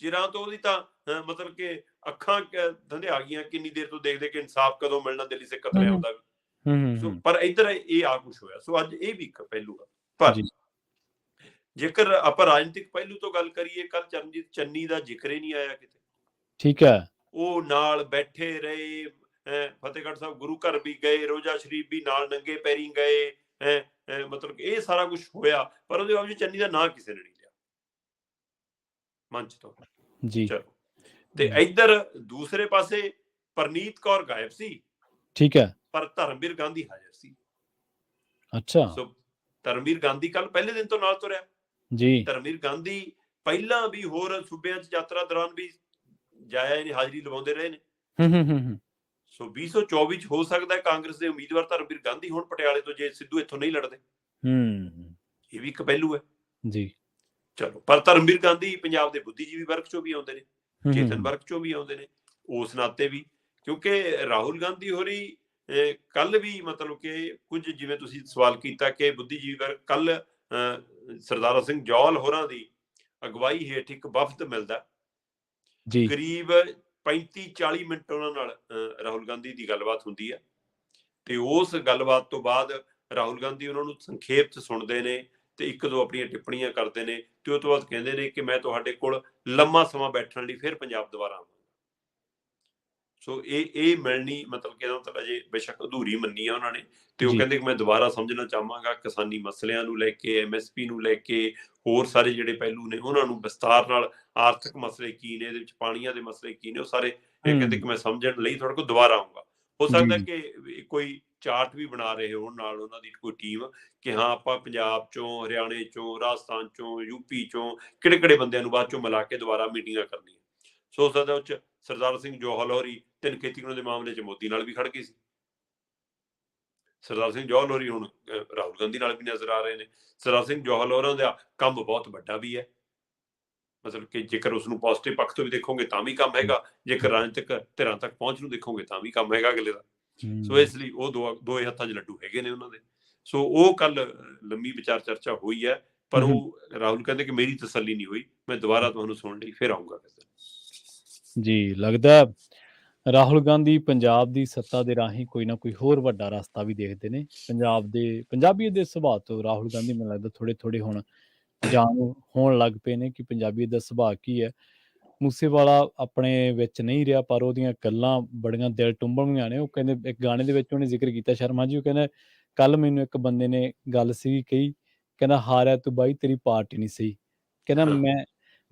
ਚਿਰਾਂ ਤੋਂ ਉਹਦੀ ਤਾਂ ਮਤਲਬ ਕਿ ਅੱਖਾਂ ਧੰਧਿਆ ਗਈਆਂ, ਕਿੰਨੀ ਦੇਰ ਤੋਂ ਦੇਖਦੇ ਕਿ ਇਨਸਾਫ ਕਦੋਂ ਮਿਲਣਾ ਦਿੱਲੀ ਸਿੱਖ ਕਤਲੇਆਮ ਦਾ ਵੀ। ਸੋ ਪਰ ਇੱਧਰ ਇਹ ਆ ਕੁਛ ਹੋਇਆ। ਸੋ ਅੱਜ ਇਹ ਵੀ ਇੱਕ ਪਹਿਲੂ ਆ। ਪਰ ਜੇਕਰ ਆਪਾਂ ਰਾਜਨੀਤਿਕ ਪਹਿਲੂ ਤੋਂ ਗੱਲ ਕਰੀਏ, ਕੱਲ ਚਰਨਜੀਤ ਚੰਨੀ ਦਾ ਜ਼ਿਕਰ ਹੀ ਨਹੀਂ ਆਇਆ ਕਿਤੇ। ਠੀਕ ਹੈ। ਉਹ ਨਾਲ ਬੈਠੇ ਰਹੇ, ਫਤਿਹਗੜ੍ਹ ਸਾਹਿਬ ਗੁਰੂ ਘਰ ਵੀ ਗਏ, ਰੋਜ਼ਾ ਸ਼ਰੀਫ ਵੀ ਨਾਲ ਨੰਗੇ ਪੈਰੀ ਗਏ, ਮਤਲਬ ਕਿ ਇਹ ਸਾਰਾ ਕੁਛ ਹੋਇਆ, ਪਰ ਉਹਦੇ ਬਾਵਜੂਦ ਚੰਨੀ ਦਾ ਨਾਂ ਕਿਸੇ ਨੇ ਨਹੀਂ ਲਿਆ ਮੰਚ ਤੋਂ। ਚਲੋ, ਤੇ ਇੱਧਰ ਦੂਸਰੇ ਪਾਸੇ ਪਰਨੀਤ ਕੌਰ ਗਾਇਬ ਸੀ, ਠੀਕ ਹੈ, ਪਰ ਧਰਮਵੀਰ ਗਾਂਧੀ ਹਾਜ਼ਰ ਸੀ। ਅੱਛਾ। ਸੋ ਧਰਮਵੀਰ ਗਾਂਧੀ ਕੱਲ ਪਹਿਲੇ ਦਿਨ ਤੋਂ ਨਾਲ ਤੁਰਿਆ ਜੀ। ਧਰਮਵੀਰ ਗਾਂਧੀ ਪਹਿਲਾਂ ਵੀ ਹੋਰ ਸੂਬਿਆਂ 'ਚ ਯਾਤਰਾ ਦੌਰਾਨ ਵੀ ਜਾਇਆ, ਇਹਨੇ ਹਾਜ਼ਰੀ ਲਵਾਉਂਦੇ ਰਹੇ ਨੇ। ਸੋ 2024 'ਚ ਹੋ ਸਕਦਾ ਕਾਂਗਰਸ ਦੇ ਉਮੀਦਵਾਰ ਧਰਮਵੀਰ ਗਾਂਧੀ ਹੁਣ ਪਟਿਆਲੇ ਤੋਂ, ਜੇ ਸਿੱਧੂ ਇੱਥੋਂ ਨਹੀਂ ਲੜਦੇ। ਇਹ ਵੀ ਇੱਕ ਪਹਿਲੂ ਹੈ ਜੀ। ਚਲੋ, ਪਰ ਧਰਮਵੀਰ ਗਾਂਧੀ ਪੰਜਾਬ ਦੇ ਬੁੱਧੀਜੀਵੀ ਵਰਗ 'ਚੋਂ ਵੀ ਆਉਂਦੇ ਨੇ, ਚੇਤਨ ਵਰਗ 'ਚੋਂ ਵੀ ਆਉਂਦੇ ਨੇ, ਉਸ ਨਾਤੇ ਵੀ ਕਿਉਂਕਿ ਰਾਹੁਲ ਗਾਂਧੀ ਹੋਰੀ ਕੱਲ ਵੀ ਮਤਲਬ ਕਿ ਕੁਝ ਜਿਵੇਂ ਤੁਸੀਂ ਸਵਾਲ ਕੀਤਾ ਕਿ ਬੁੱਧੀਜੀਵੀ ਵਰਗ, ਕੱਲ ਸਰਦਾਰਾ ਸਿੰਘ ਜੌਹਲ ਹੋਰਾਂ ਦੀ ਅਗਵਾਈ ਹੇਠ ਇੱਕ ਵਫਦ ਮਿਲਦਾ, ਕਰੀਬ 35-40 ਮਿੰਟ ਉਹਨਾਂ ਨਾਲ ਰਾਹੁਲ ਗਾਂਧੀ ਦੀ ਗੱਲਬਾਤ ਹੁੰਦੀ ਹੈ। ਤੇ ਉਸ ਗੱਲਬਾਤ ਤੋਂ ਬਾਅਦ ਰਾਹੁਲ ਗਾਂਧੀ ਉਹਨਾਂ ਨੂੰ ਸੰਖੇਪ 'ਚ ਸੁਣਦੇ ਨੇ ਤੇ 1-2 ਆਪਣੀਆਂ ਟਿੱਪਣੀਆਂ ਕਰਦੇ ਨੇ ਤੇ ਉਹ ਤੋਂ ਬਾਅਦ ਕਹਿੰਦੇ ਨੇ ਕਿ ਮੈਂ ਤੁਹਾਡੇ ਕੋਲ ਲੰਮਾ ਸਮਾਂ ਬੈਠਣ ਲਈ ਫਿਰ ਪੰਜਾਬ ਦੁਬਾਰਾ ਆਵਾਂਗਾ। ਸੋ ਇਹ ਮਿਲਣੀ ਮਤਲਬ ਕਿ ਇਹਦਾ ਮਤਲਬ ਅਜੇ ਬੇਸ਼ੱਕ ਅਧੂਰੀ ਮੰਨੀ ਆ ਉਹਨਾਂ ਨੇ, ਤੇ ਉਹ ਕਹਿੰਦੇ ਕਿ ਮੈਂ ਦੁਬਾਰਾ ਸਮਝਣਾ ਚਾਹਾਂਗਾ ਕਿਸਾਨੀ ਮਸਲਿਆਂ ਨੂੰ ਲੈ ਕੇ, MSP ਨੂੰ ਲੈ ਕੇ, ਹੋਰ ਸਾਰੇ ਜਿਹੜੇ ਪਹਿਲੂ ਨੇ ਉਹਨਾਂ ਨੂੰ ਵਿਸਤਾਰ ਨਾਲ, ਆਰਥਿਕ ਮਸਲੇ ਕੀ ਨੇ, ਇਹਦੇ ਵਿੱਚ ਪਾਣੀਆਂ ਦੇ ਮਸਲੇ ਕੀ ਨੇ, ਉਹ ਸਾਰੇ ਕਹਿੰਦੇ ਕਿ ਮੈਂ ਸਮਝਣ ਲਈ ਤੁਹਾਡੇ ਕੋਲ ਦੁਬਾਰਾ ਆਊਂਗਾ। ਹੋ ਸਕਦਾ ਕਿ ਕੋਈ ਚਾਰਟ ਵੀ ਬਣਾ ਰਹੇ ਹੋਣ ਨਾਲ ਉਹਨਾਂ ਦੀ ਕੋਈ ਟੀਮ ਕਿ ਹਾਂ ਆਪਾਂ ਪੰਜਾਬ ਚੋਂ, ਹਰਿਆਣੇ ਚੋਂ, ਰਾਜਸਥਾਨ ਚੋਂ, UP ਚੋਂ ਕਿਹੜੇ ਬੰਦਿਆਂ ਨੂੰ ਬਾਅਦ ਚੋਂ ਮਿਲਾ ਕੇ ਦੁਬਾਰਾ ਮੀਟਿੰਗਾਂ ਕਰਨੀਆਂ। ਸੋ ਹੋ ਸਕਦਾ ਉਹ 'ਚ ਸਰਦਾਰ ਸਿੰਘ ਜੌਹਲ ਹੋਰੀ 3 ਖੇਤੀ ਕਾਨੂੰਨ ਦੇ ਮਾਮਲੇ 'ਚ ਮੋਦੀ ਨਾਲ ਵੀ ਖੜ ਗਏ ਸੀ। ਸਰਦਾਰ ਸਿੰਘ ਜੌਹਲ ਹੋਰੀ ਹੁਣ ਰਾਹੁਲ ਗਾਂਧੀ ਨਾਲ ਵੀ ਨਜ਼ਰ ਆ ਰਹੇ ਨੇ। ਸਰਦਾਰ ਸਿੰਘ ਜੌਹਲ ਹੋਰਾਂ ਦਾ ਕੰਮ ਬਹੁਤ ਵੱਡਾ ਵੀ ਹੈ, ਮਤਲਬ ਕਿ ਜੇਕਰ ਉਸਨੂੰ ਪੋਜ਼ਿਟਿਵ ਪੱਖ ਤੋਂ ਵੀ ਦੇਖੋਗੇ ਤਾਂ ਵੀ ਕੰਮ ਹੈਗਾ, ਜੇਕਰ ਰਾਜਨੀਤਿਕ ਧਿਰਾਂ ਤੱਕ ਪਹੁੰਚ ਨੂੰ ਦੇਖੋਗੇ ਤਾਂ ਵੀ ਕੰਮ ਹੈਗਾ ਅਗਲੇ ਦਾ। ਸੋ ਇਸ ਲਈ ਉਹ ਦੋਏ ਹੱਥਾਂ 'ਚ ਲੱਡੂ ਹੈਗੇ ਨੇ ਉਹਨਾਂ ਦੇ। ਸੋ ਉਹ ਕੱਲ ਲੰਮੀ ਵਿਚਾਰ ਚਰਚਾ ਹੋਈ ਹੈ ਪਰ ਉਹ ਰਾਹੁਲ ਕਹਿੰਦੇ ਕਿ ਮੇਰੀ ਤਸੱਲੀ ਨਹੀਂ ਹੋਈ, ਮੈਂ ਦੁਬਾਰਾ ਤੁਹਾਨੂੰ ਸੁਣ ਲਈ, ਫਿਰ ਆਊਂਗਾ ਕਿਸੇ ਦਿਨ। ਜੀ, ਲੱਗਦਾ ਰਾਹੁਲ ਗਾਂਧੀ ਪੰਜਾਬ ਦੀ ਸੱਤਾ ਦੇ ਰਾਹੀਂ ਕੋਈ ਨਾ ਕੋਈ ਹੋਰ ਵੱਡਾ ਰਸਤਾ ਵੀ ਦੇਖਦੇ ਨੇ। ਪੰਜਾਬੀਅਤ ਦੇ ਸੁਭਾਅ ਤੋਂ ਰਾਹੁਲ ਗਾਂਧੀ ਮੈਨੂੰ ਲੱਗਦਾ ਥੋੜ੍ਹੇ ਹੁਣ ਜਾਣੂ ਹੋਣ ਲੱਗ ਪਏ ਨੇ ਕਿ ਪੰਜਾਬੀਅਤ ਦਾ ਸੁਭਾਅ ਕੀ ਹੈ। ਮੂਸੇਵਾਲਾ ਆਪਣੇ ਵਿੱਚ ਨਹੀਂ ਰਿਹਾ, ਪਰ ਉਹਦੀਆਂ ਗੱਲਾਂ ਬੜੀਆਂ ਦਿਲ ਟੁੰਬਣੀਆਂ ਨੇ। ਉਹ ਕਹਿੰਦੇ ਇੱਕ ਗਾਣੇ ਦੇ ਵਿੱਚ ਉਹਨੇ ਜ਼ਿਕਰ ਕੀਤਾ ਸ਼ਰਮਾ ਜੀ, ਉਹ ਕਹਿੰਦਾ ਕੱਲ੍ਹ ਮੈਨੂੰ ਇੱਕ ਬੰਦੇ ਨੇ ਗੱਲ ਸੀਗੀ ਕਹੀ, ਕਹਿੰਦਾ ਹਾਰਿਆ ਤੂੰ ਬਾਈ, ਤੇਰੀ ਪਾਰਟੀ ਨਹੀਂ ਸਹੀ। ਕਹਿੰਦਾ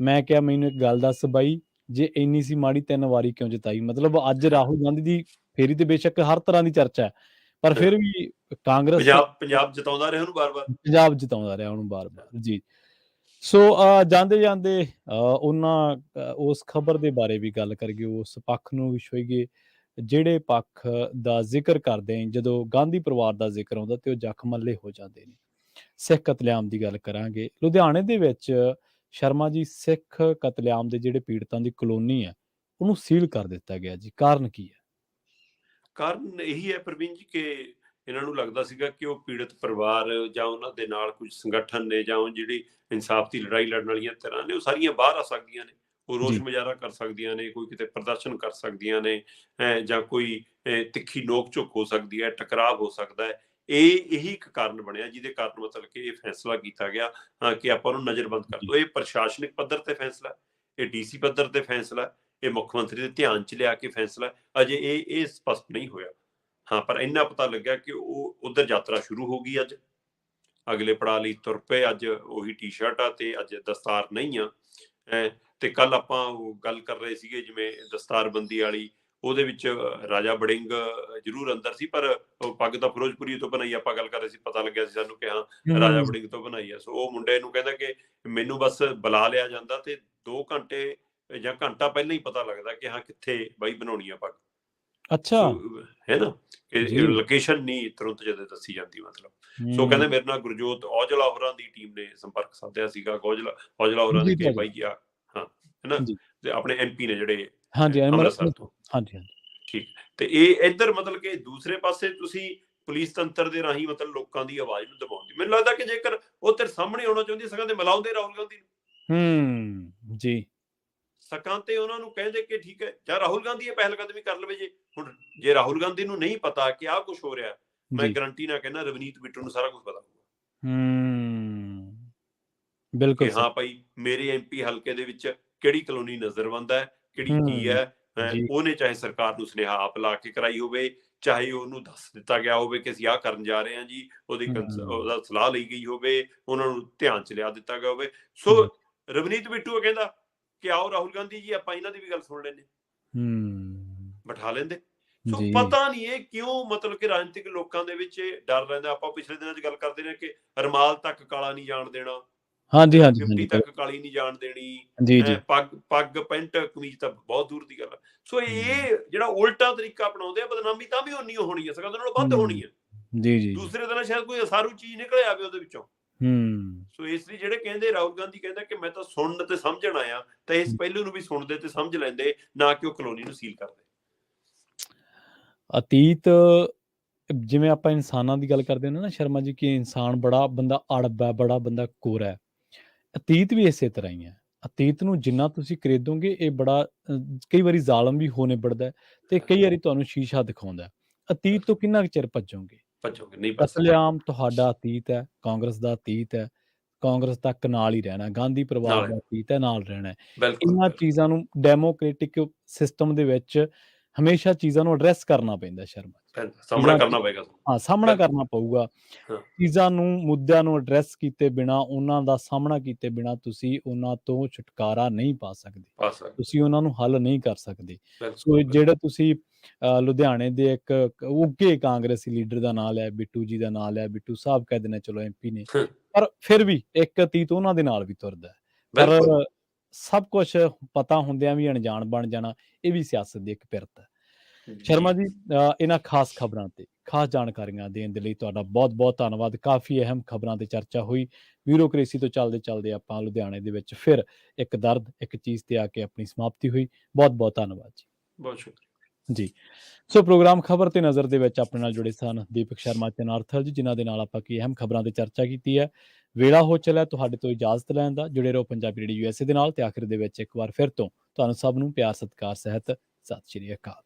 ਮੈਂ ਕਿਹਾ ਮੈਨੂੰ ਇੱਕ ਗੱਲ ਦੱਸ ਬਾਈ, ਜੇ ਇੰਨੀ ਸੀ ਮਾੜੀ 3 ਵਾਰੀ ਕਿਉਂ ਜਿਤਾਈ? ਮਤਲਬ ਅੱਜ ਰਾਹੁਲ ਗਾਂਧੀ ਦੀ ਫੇਰੀ ਤੇ ਬੇਸ਼ੱਕ ਹਰ ਤਰ੍ਹਾਂ ਦੀ ਚਰਚਾ ਹੈ, ਪਰ ਫਿਰ ਵੀ ਕਾਂਗਰਸ ਪੰਜਾਬ ਜਿਤਾਉਂਦਾ ਰਿਹਾ ਉਹਨੂੰ ਬਾਰ-ਬਾਰ। ਪੰਜਾਬ ਜਿਤਾਉਂਦਾ ਰਿਹਾ ਉਹਨੂੰ ਬਾਰ-ਬਾਰ। ਜੀ। ਸੋ ਜਾਂਦੇ-ਜਾਂਦੇ ਉਸ ਖਬਰ ਦੇ ਬਾਰੇ ਵੀ ਗੱਲ ਕਰੀਏ, ਉਸ ਪੱਖ ਨੂੰ ਵੀ ਛੂਈਏ ਜਿਹੜੇ ਪੱਖ ਦਾ ਜ਼ਿਕਰ ਕਰਦੇ ਹਾਂ। ਜਦੋਂ ਗਾਂਧੀ ਪਰਿਵਾਰ ਦਾ ਜ਼ਿਕਰ ਆਉਂਦਾ ਤੇ ਉਹ ਜ਼ਖਮ-ਅੱਲੇ ਹੋ ਜਾਂਦੇ ਨੇ। ਸਿੱਖ ਕਤਲੇਆਮ ਦੀ ਗੱਲ ਕਰਾਂਗੇ। ਲੁਧਿਆਣੇ ਦੇ ਵਿੱਚ ਸ਼ਰਮਾ ਜੀ, ਸਿੱਖ ਕਤਲੇਆਮ ਦੇ ਜਿਹੜੇ ਪੀੜਤਾਂ ਦੀ ਕਲੋਨੀ ਹੈ, ਉਹਨੂੰ ਸੀਲ ਕਰ ਦਿੱਤਾ ਗਿਆ ਜੀ। ਕਾਰਨ ਕੀ ਹੈ? ਕਾਰਨ ਇਹੀ ਹੈ ਪ੍ਰਵੀਨ ਜੀ ਕਿ ਇਹਨਾਂ ਨੂੰ ਲੱਗਦਾ ਸੀਗਾ ਕਿ ਉਹ ਪੀੜਤ ਪਰਿਵਾਰ ਜਾਂ ਉਹਨਾਂ ਦੇ ਨਾਲ ਕੁਝ ਸੰਗਠਨ ਨੇ ਜਾਂ ਉਹ ਜਿਹੜੀ ਇਨਸਾਫ ਦੀ ਲੜਾਈ ਲੜਨ ਵਾਲੀਆਂ ਧਿਰਾਂ ਨੇ, ਉਹ ਸਾਰੀਆਂ ਬਾਹਰ ਆ ਸਕਦੀਆਂ ਨੇ। ਉਹ ਰੋਸ ਮੁਜ਼ਾਹਰਾ ਕਰ ਸਕਦੀਆਂ ਨੇ, ਕੋਈ ਕਿਤੇ ਪ੍ਰਦਰਸ਼ਨ ਕਰ ਸਕਦੀਆਂ ਨੇ, ਜਾਂ ਕੋਈ ਤਿੱਖੀ ਨੋਕ ਝੋਕ ਹੋ ਸਕਦੀ ਹੈ, ਟਕਰਾਵ ਹੋ ਸਕਦਾ ਹੈ। ਇਹੀ ਇੱਕ ਕਾਰਨ ਬਣਿਆ ਜਿਹਦੇ ਕਾਰਨ ਮਤਲਬ ਕਿ ਇਹ ਫੈਸਲਾ ਕੀਤਾ ਗਿਆ ਕਿ ਆਪਾਂ ਉਹਨੂੰ ਨਜ਼ਰਬੰਦ ਕਰ ਦਿਓ। ਇਹ ਪ੍ਰਸ਼ਾਸਨਿਕ ਪੱਧਰ ਤੇ ਫੈਸਲਾ, ਇਹ ਡੀਸੀ ਪੱਧਰ ਤੇ ਫੈਸਲਾ, ਇਹ ਮੁੱਖ ਮੰਤਰੀ ਦੇ ਧਿਆਨ 'ਚ ਲਿਆ ਕੇ ਫੈਸਲਾ। ਅਜੇ ਇਹ ਸਪਸ਼ਟ ਨਹੀਂ ਹੋਇਆ। ਹਾਂ, ਪਰ ਇੰਨਾ ਪਤਾ ਲੱਗਿਆ ਕਿ ਉਹ ਉਧਰ ਯਾਤਰਾ ਸ਼ੁਰੂ ਹੋ ਗਈ। ਅੱਜ ਅਗਲੇ ਪੜਾਅ ਲਈ ਤੁਰ ਪਏ। ਅੱਜ ਉਹੀ ਟੀ-ਸ਼ਰਟ ਆ ਤੇ ਅੱਜ ਦਸਤਾਰ ਨਹੀਂ ਆ। ਤੇ ਕੱਲ ਆਪਾਂ ਉਹ ਗੱਲ ਕਰ ਰਹੇ ਸੀਗੇ ਜਿਵੇਂ ਦਸਤਾਰਬੰਦੀ ਵਾਲੀ, ਉਹਦੇ ਵਿੱਚ ਰਾਜਾ ਵੜਿੰਗ ਜ਼ਰੂਰ ਅੰਦਰ ਸੀ, ਪਰ ਉਹ ਪੱਗ ਤਾਂ ਫਿਰੋਜ਼ਪੁਰੀ ਤੋਂ ਬਣਾਈ। ਆਪਾਂ ਗੱਲ ਕਰ ਰਹੇ ਸੀ, ਪਤਾ ਲੱਗਿਆ ਸੀ ਸਾਨੂੰ ਕਿ ਹਾਂ ਰਾਜਾ ਵੜਿੰਗ ਤੋਂ ਬਣਾਈ ਆ। ਸੋ ਉਹ ਮੁੰਡੇ ਨੂੰ ਕਹਿੰਦਾ ਕਿ ਮੈਨੂੰ ਬਸ ਬੁਲਾ ਲਿਆ ਜਾਂਦਾ ਤੇ 2 ਘੰਟੇ ਜਾਂ ਘੰਟਾ ਪਹਿਲਾਂ ਹੀ ਪਤਾ ਲੱਗਦਾ ਕਿ ਹਾਂ ਕਿੱਥੇ ਬਾਈ ਬਣਾਉਣੀ ਆ ਪੱਗ। ਅੱਛਾ। ਹੈ ਨਾ, ਲੋਕੇਸ਼ਨ ਨਹੀਂ ਤੁਰੰਤ ਜਦੋਂ ਦੱਸੀ ਜਾਂਦੀ ਮਤਲਬ। ਸੋ ਕਹਿੰਦੇ ਮੇਰੇ ਨਾਲ ਗੁਰਜੋਤ ਔਜਲਾ ਹੋਰਾਂ ਦੀ ਟੀਮ ਨੇ ਸੰਪਰਕ ਸਾਧਿਆ ਸੀਗਾ। ਔਜਲਾ ਹੋਰਾਂ ਨੇ ਕਿ ਬਾਈ ਹਾਂ, ਹੈਨਾ, ਤੇ ਆਪਣੇ MP ਨੇ ਜਿਹੜੇ ਅੰਮ੍ਰਿਤਸਰ ਤੋਂ। ਠੀਕ। ਤੇ ਇਹ ਇੱਧਰ ਮਤਲਬ ਕਿ ਦੂਸਰੇ ਪਾਸੇ ਤੁਸੀਂ ਪੁਲਿਸ ਤੰਤਰ ਦੇ ਰਾਹੀਂ ਮਤਲਬ ਲੋਕਾਂ ਦੀ ਆਵਾਜ਼ ਨੂੰ ਦਬਾਉਣ ਦੀ, ਮੈਨੂੰ ਲੱਗਦਾ ਕਿ ਜੇਕਰ ਉਹ ਤੇਰੇ ਸਾਹਮਣੇ ਆਉਣਾ ਚਾਹੁੰਦੀ ਸਕਾਂ ਤੇ ਮਿਲਾਉਂਦੇ ਰਾਹੁਲ ਗਾਂਧੀ ਨੂੰ। ਜੀ। ਸਕਾਂ ਤੇ ਉਹਨਾਂ ਨੂੰ ਕਹਿੰਦੇ ਕਿ ਠੀਕ ਹੈ, ਜਾਂ ਰਾਹੁਲ ਗਾਂਧੀ ਇਹ ਪਹਿਲਕਦਮੀ ਕਰ ਲਵੇ। ਜੇ ਰਾਹੁਲ ਗਾਂਧੀ ਨੂੰ ਨਹੀਂ ਪਤਾ ਕਿ ਆਹ ਕੁਝ ਹੋ ਰਿਹਾ, ਮੈਂ ਗਰੰਟੀ ਨਾਲ ਕਹਿੰਦਾ ਰਵਨੀਤ ਬਿੱਟੂ ਨੂੰ ਸਾਰਾ ਕੁਝ ਪਤਾ ਹੋਊਗਾ। ਬਿਲਕੁਲ। ਹਾਂ ਭਾਈ, ਮੇਰੇ MP ਹਲਕੇ ਦੇ ਵਿੱਚ ਕਿਹੜੀ ਕਲੋਨੀ ਨਜ਼ਰਬੰਦ ਹੈ, ਕਿਹੜੀ ਕੀ ਹੈ। ਉਹਨੇ ਚਾਹੇ ਸਰਕਾਰ ਨੂੰ ਸੁਨੇਹਾ ਆਪ ਲਾ ਕੇ ਕਰਾਈ ਹੋਵੇ, ਚਾਹੇ ਉਹਨੂੰ ਦੱਸ ਦਿੱਤਾ ਗਿਆ ਹੋਵੇ ਕਿ ਅਸੀਂ ਆਹ ਕਰਨ ਜਾ ਰਹੇ ਹਾਂ ਜੀ, ਉਹਦਾ ਸਲਾਹ ਲਈ ਗਈ ਹੋਵੇ, ਉਹਨਾਂ ਨੂੰ ਧਿਆਨ 'ਚ ਲਿਆ ਦਿੱਤਾ ਗਿਆ ਹੋਵੇ। ਸੋ ਰਵਨੀਤ ਬਿੱਟੂ ਕਹਿੰਦਾ ਕਿ ਆਓ ਰਾਹੁਲ ਗਾਂਧੀ ਜੀ, ਆਪਾਂ ਇਹਨਾਂ ਦੀ ਵੀ ਗੱਲ ਸੁਣ ਲੈਂਦੇ, ਬਿਠਾ ਲੈਂਦੇ। ਸੋ ਪਤਾ ਨਹੀਂ ਇਹ ਕਿਉਂ ਮਤਲਬ ਕਿ ਰਾਜਨੀਤਿਕ ਲੋਕਾਂ ਦੇ ਵਿੱਚ ਡਰ ਰਹਿੰਦਾ। ਆਪਾਂ ਪਿਛਲੇ ਦਿਨਾਂ 'ਚ ਗੱਲ ਕਰਦੇ ਨੇ ਕਿ ਰੁਮਾਲ ਤੱਕ ਕਾਲਾ ਨਹੀਂ ਜਾਣ ਦੇਣਾ, 50 ਤੱਕ ਕਾਲੀ ਨਹੀਂ ਜਾਣ ਦੇਣੀ, ਪੱਗ ਪੈਂਟ ਕਮੀਜ਼ ਤਾਂ ਬਹੁਤ ਦੂਰ ਦੀ ਗੱਲ ਹੈ। ਸੋ ਇਹ ਜਿਹੜਾ ਉਲਟਾ ਤਰੀਕਾ ਅਪਣਾਉਂਦੇ ਆ, ਬਦਨਾਮੀ ਤਾਂ ਵੀ ਉਨੀ ਹੋਣੀ ਹੈ, ਸਗੋਂ ਉਹਦੇ ਨਾਲੋਂ ਵੱਧ ਹੋਣੀ ਹੈ। ਦੂਸਰੇ ਦਿਨ ਸ਼ਾਇਦ ਕੋਈ ਅਸਾਰੂ ਚੀਜ਼ ਨਿਕਲ ਆਵੇ ਉਹਦੇ ਵਿੱਚੋਂ। ਸੋ ਇਸ ਲਈ ਜਿਹੜੇ ਕਹਿੰਦੇ ਰਾਹੁਲ ਗਾਂਧੀ ਕਹਿੰਦਾ ਕਿ ਮੈਂ ਤਾਂ ਸੁਣਨ ਤੇ ਸਮਝਣ ਆਇਆ, ਤਾਂ ਇਸ ਪਹਿਲੂ ਨੂੰ ਵੀ ਸੁਣਦੇ ਤੇ ਸਮਝ ਲੈਂਦੇ, ਨਾ ਕਿ ਉਹ ਕਲੋਨੀ ਨੂੰ ਸੀਲ ਕਰਦੇ। ਅਤੀਤ, ਜਿਵੇਂ ਆਪਾਂ ਇਨਸਾਨਾਂ ਦੀ ਗੱਲ ਕਰਦੇ ਹਾਂ ਨਾ ਸ਼ਰਮਾ ਜੀ, ਕਿ ਇਨਸਾਨ ਬੜਾ ਬੰਦਾ ਅੜਬ ਹੈ, ਬੜਾ ਬੰਦਾ ਕੋਰਾ ਹੈ। ਅਤੀਤ ਵੀ ਇਸੇ ਤਰ੍ਹਾਂ ਹੀ ਹੈ। ਅਤੀਤ ਨੂੰ ਜਿੰਨਾ ਤੁਸੀਂ ਖਰੀਦੋਗੇ, ਇਹ ਬੜਾ ਕਈ ਵਾਰੀ ਜ਼ਾਲਮ ਵੀ ਹੋ ਨਿਬੜਦਾ ਤੇ ਕਈ ਵਾਰੀ ਤੁਹਾਨੂੰ ਸ਼ੀਸ਼ਾ ਦਿਖਾਉਂਦਾ। ਅਤੀਤ ਤੋਂ ਕਿੰਨਾ ਕੁ ਚਿਰ ਭੱਜੋਗੇ? ਨਹੀਂ। ਕਤਲੇਆਮ ਤੁਹਾਡਾ ਅਤੀਤ ਹੈ, ਕਾਂਗਰਸ ਦਾ ਅਤੀਤ ਹੈ, ਕਾਂਗਰਸ ਤੱਕ ਨਾਲ ਹੀ ਰਹਿਣਾ। ਗਾਂਧੀ ਪਰਿਵਾਰ ਦਾ ਅਤੀਤ ਹੈ, ਨਾਲ ਰਹਿਣਾ। ਇਹਨਾਂ ਚੀਜ਼ਾਂ ਨੂੰ ਡੈਮੋਕ੍ਰੈਟਿਕ ਸਿਸਟਮ ਦੇ ਵਿੱਚ ਹਮੇਸ਼ਾ ਚੀਜ਼ਾਂ ਨੂੰ ਐਡਰੈਸ ਕਰਨਾ ਪੈਂਦਾ ਸ਼ਰਮਾ। ਸਾਹਮਣਾ ਕਰਨਾ ਪਏਗਾ। ਹਾਂ, ਸਾਹਮਣਾ ਕਰਨਾ ਪਊਗਾ। ਚੀਜ਼ਾਂ ਨੂੰ, ਮੁੱਦਿਆਂ ਨੂੰ ਐਡਰੈਸ ਕੀਤੇ ਬਿਨਾਂ, ਉਹਨਾਂ ਦਾ ਸਾਹਮਣਾ ਕੀਤੇ ਬਿਨਾਂ ਤੁਸੀਂ ਉਹਨਾਂ ਤੋਂ ਛੁਟਕਾਰਾ ਨਹੀਂ ਪਾ ਸਕਦੇ। ਤੁਸੀਂ ਉਹਨਾਂ ਨੂੰ ਹੱਲ ਨਹੀਂ ਕਰ ਸਕਦੇ। ਸੋ ਜਿਹੜੇ ਤੁਸੀਂ ਲੁਧਿਆਣੇ ਦੇ ਇੱਕ ਉੱਘੇ ਕਾਂਗਰਸੀ ਲੀਡਰ ਦਾ ਨਾਂ ਲਿਆ, ਬਿੱਟੂ ਜੀ ਦਾ ਨਾਂ ਲਿਆ, ਬਿੱਟੂ ਸਾਹਿਬ ਕਹਿ ਦਿੰਦੇ ਚਲੋ MP ਨੇ, ਪਰ ਫਿਰ ਵੀ ਇੱਕ ਅਤੀਤ ਉਹਨਾਂ ਦੇ ਨਾਲ ਵੀ ਤੁਰਦਾ। ਪਰ ਸਭ ਕੁਝ ਪਤਾ ਹੁੰਦਿਆਂ ਵੀ ਅਣਜਾਣ ਬਣ ਜਾਣਾ, ਇਹ ਵੀ ਸਿਆਸਤ ਦੀ ਇੱਕ ਪਿਰਤ ਹੈ। ਸ਼ਰਮਾ ਜੀ, ਇਹਨਾਂ ਖਾਸ ਖਬਰਾਂ ਤੇ ਖਾਸ ਜਾਣਕਾਰੀਆਂ ਦੇਣ ਦੇ ਲਈ ਤੁਹਾਡਾ ਬਹੁਤ-ਬਹੁਤ ਧੰਨਵਾਦ। ਕਾਫੀ ਅਹਿਮ ਖਬਰਾਂ ਤੇ ਚਰਚਾ ਹੋਈ। ਬਿਊਰੋਕ੍ਰੇਸੀ ਤੋਂ ਚੱਲਦੇ ਆਪਾਂ ਲੁਧਿਆਣੇ ਦੇ ਵਿੱਚ ਫਿਰ ਇੱਕ ਦਰਦ, ਇੱਕ ਚੀਜ਼ ਤੇ ਆ ਕੇ ਆਪਣੀ ਸਮਾਪਤੀ ਹੋਈ। ਬਹੁਤ-ਬਹੁਤ ਧੰਨਵਾਦ ਜੀ। ਬਹੁਤ ਸ਼ੁਕਰੀਆ। ਜੀ। ਸੋ ਪ੍ਰੋਗਰਾਮ ਖਬਰ ਤੇ ਨਜ਼ਰ ਦੇ ਵਿੱਚ ਆਪਣੇ ਨਾਲ ਜੁੜੇ ਸਨ ਦੀਪਕ ਸ਼ਰਮਾ ਤੇ ਨਾਰਥਲ ਜੀ, ਜਿਨ੍ਹਾਂ ਦੇ ਨਾਲ ਆਪਾਂ ਕੀ ਅਹਿਮ ਖਬਰਾਂ ਤੇ ਚਰਚਾ ਕੀਤੀ ਹੈ। ਵੇਲਾ ਹੋ ਚੱਲਿਆ ਤੁਹਾਡੇ ਤੋਂ ਇਜਾਜ਼ਤ ਲੈਣ ਦਾ। ਜੁੜੇ ਰਹੋ ਪੰਜਾਬੀ ਰੇਡੀਓ USA ਦੇ ਨਾਲ ਤੇ ਆਖਿਰ ਦੇ ਵਿੱਚ ਇੱਕ ਵਾਰ ਫਿਰ ਤੋਂ ਤੁਹਾਨੂੰ ਸਭ ਨੂੰ ਪਿਆਰ ਸਤਿਕਾਰ ਸਹਿਤ ਸਤਿ ਸ਼੍ਰੀ ਅਕਾਲ।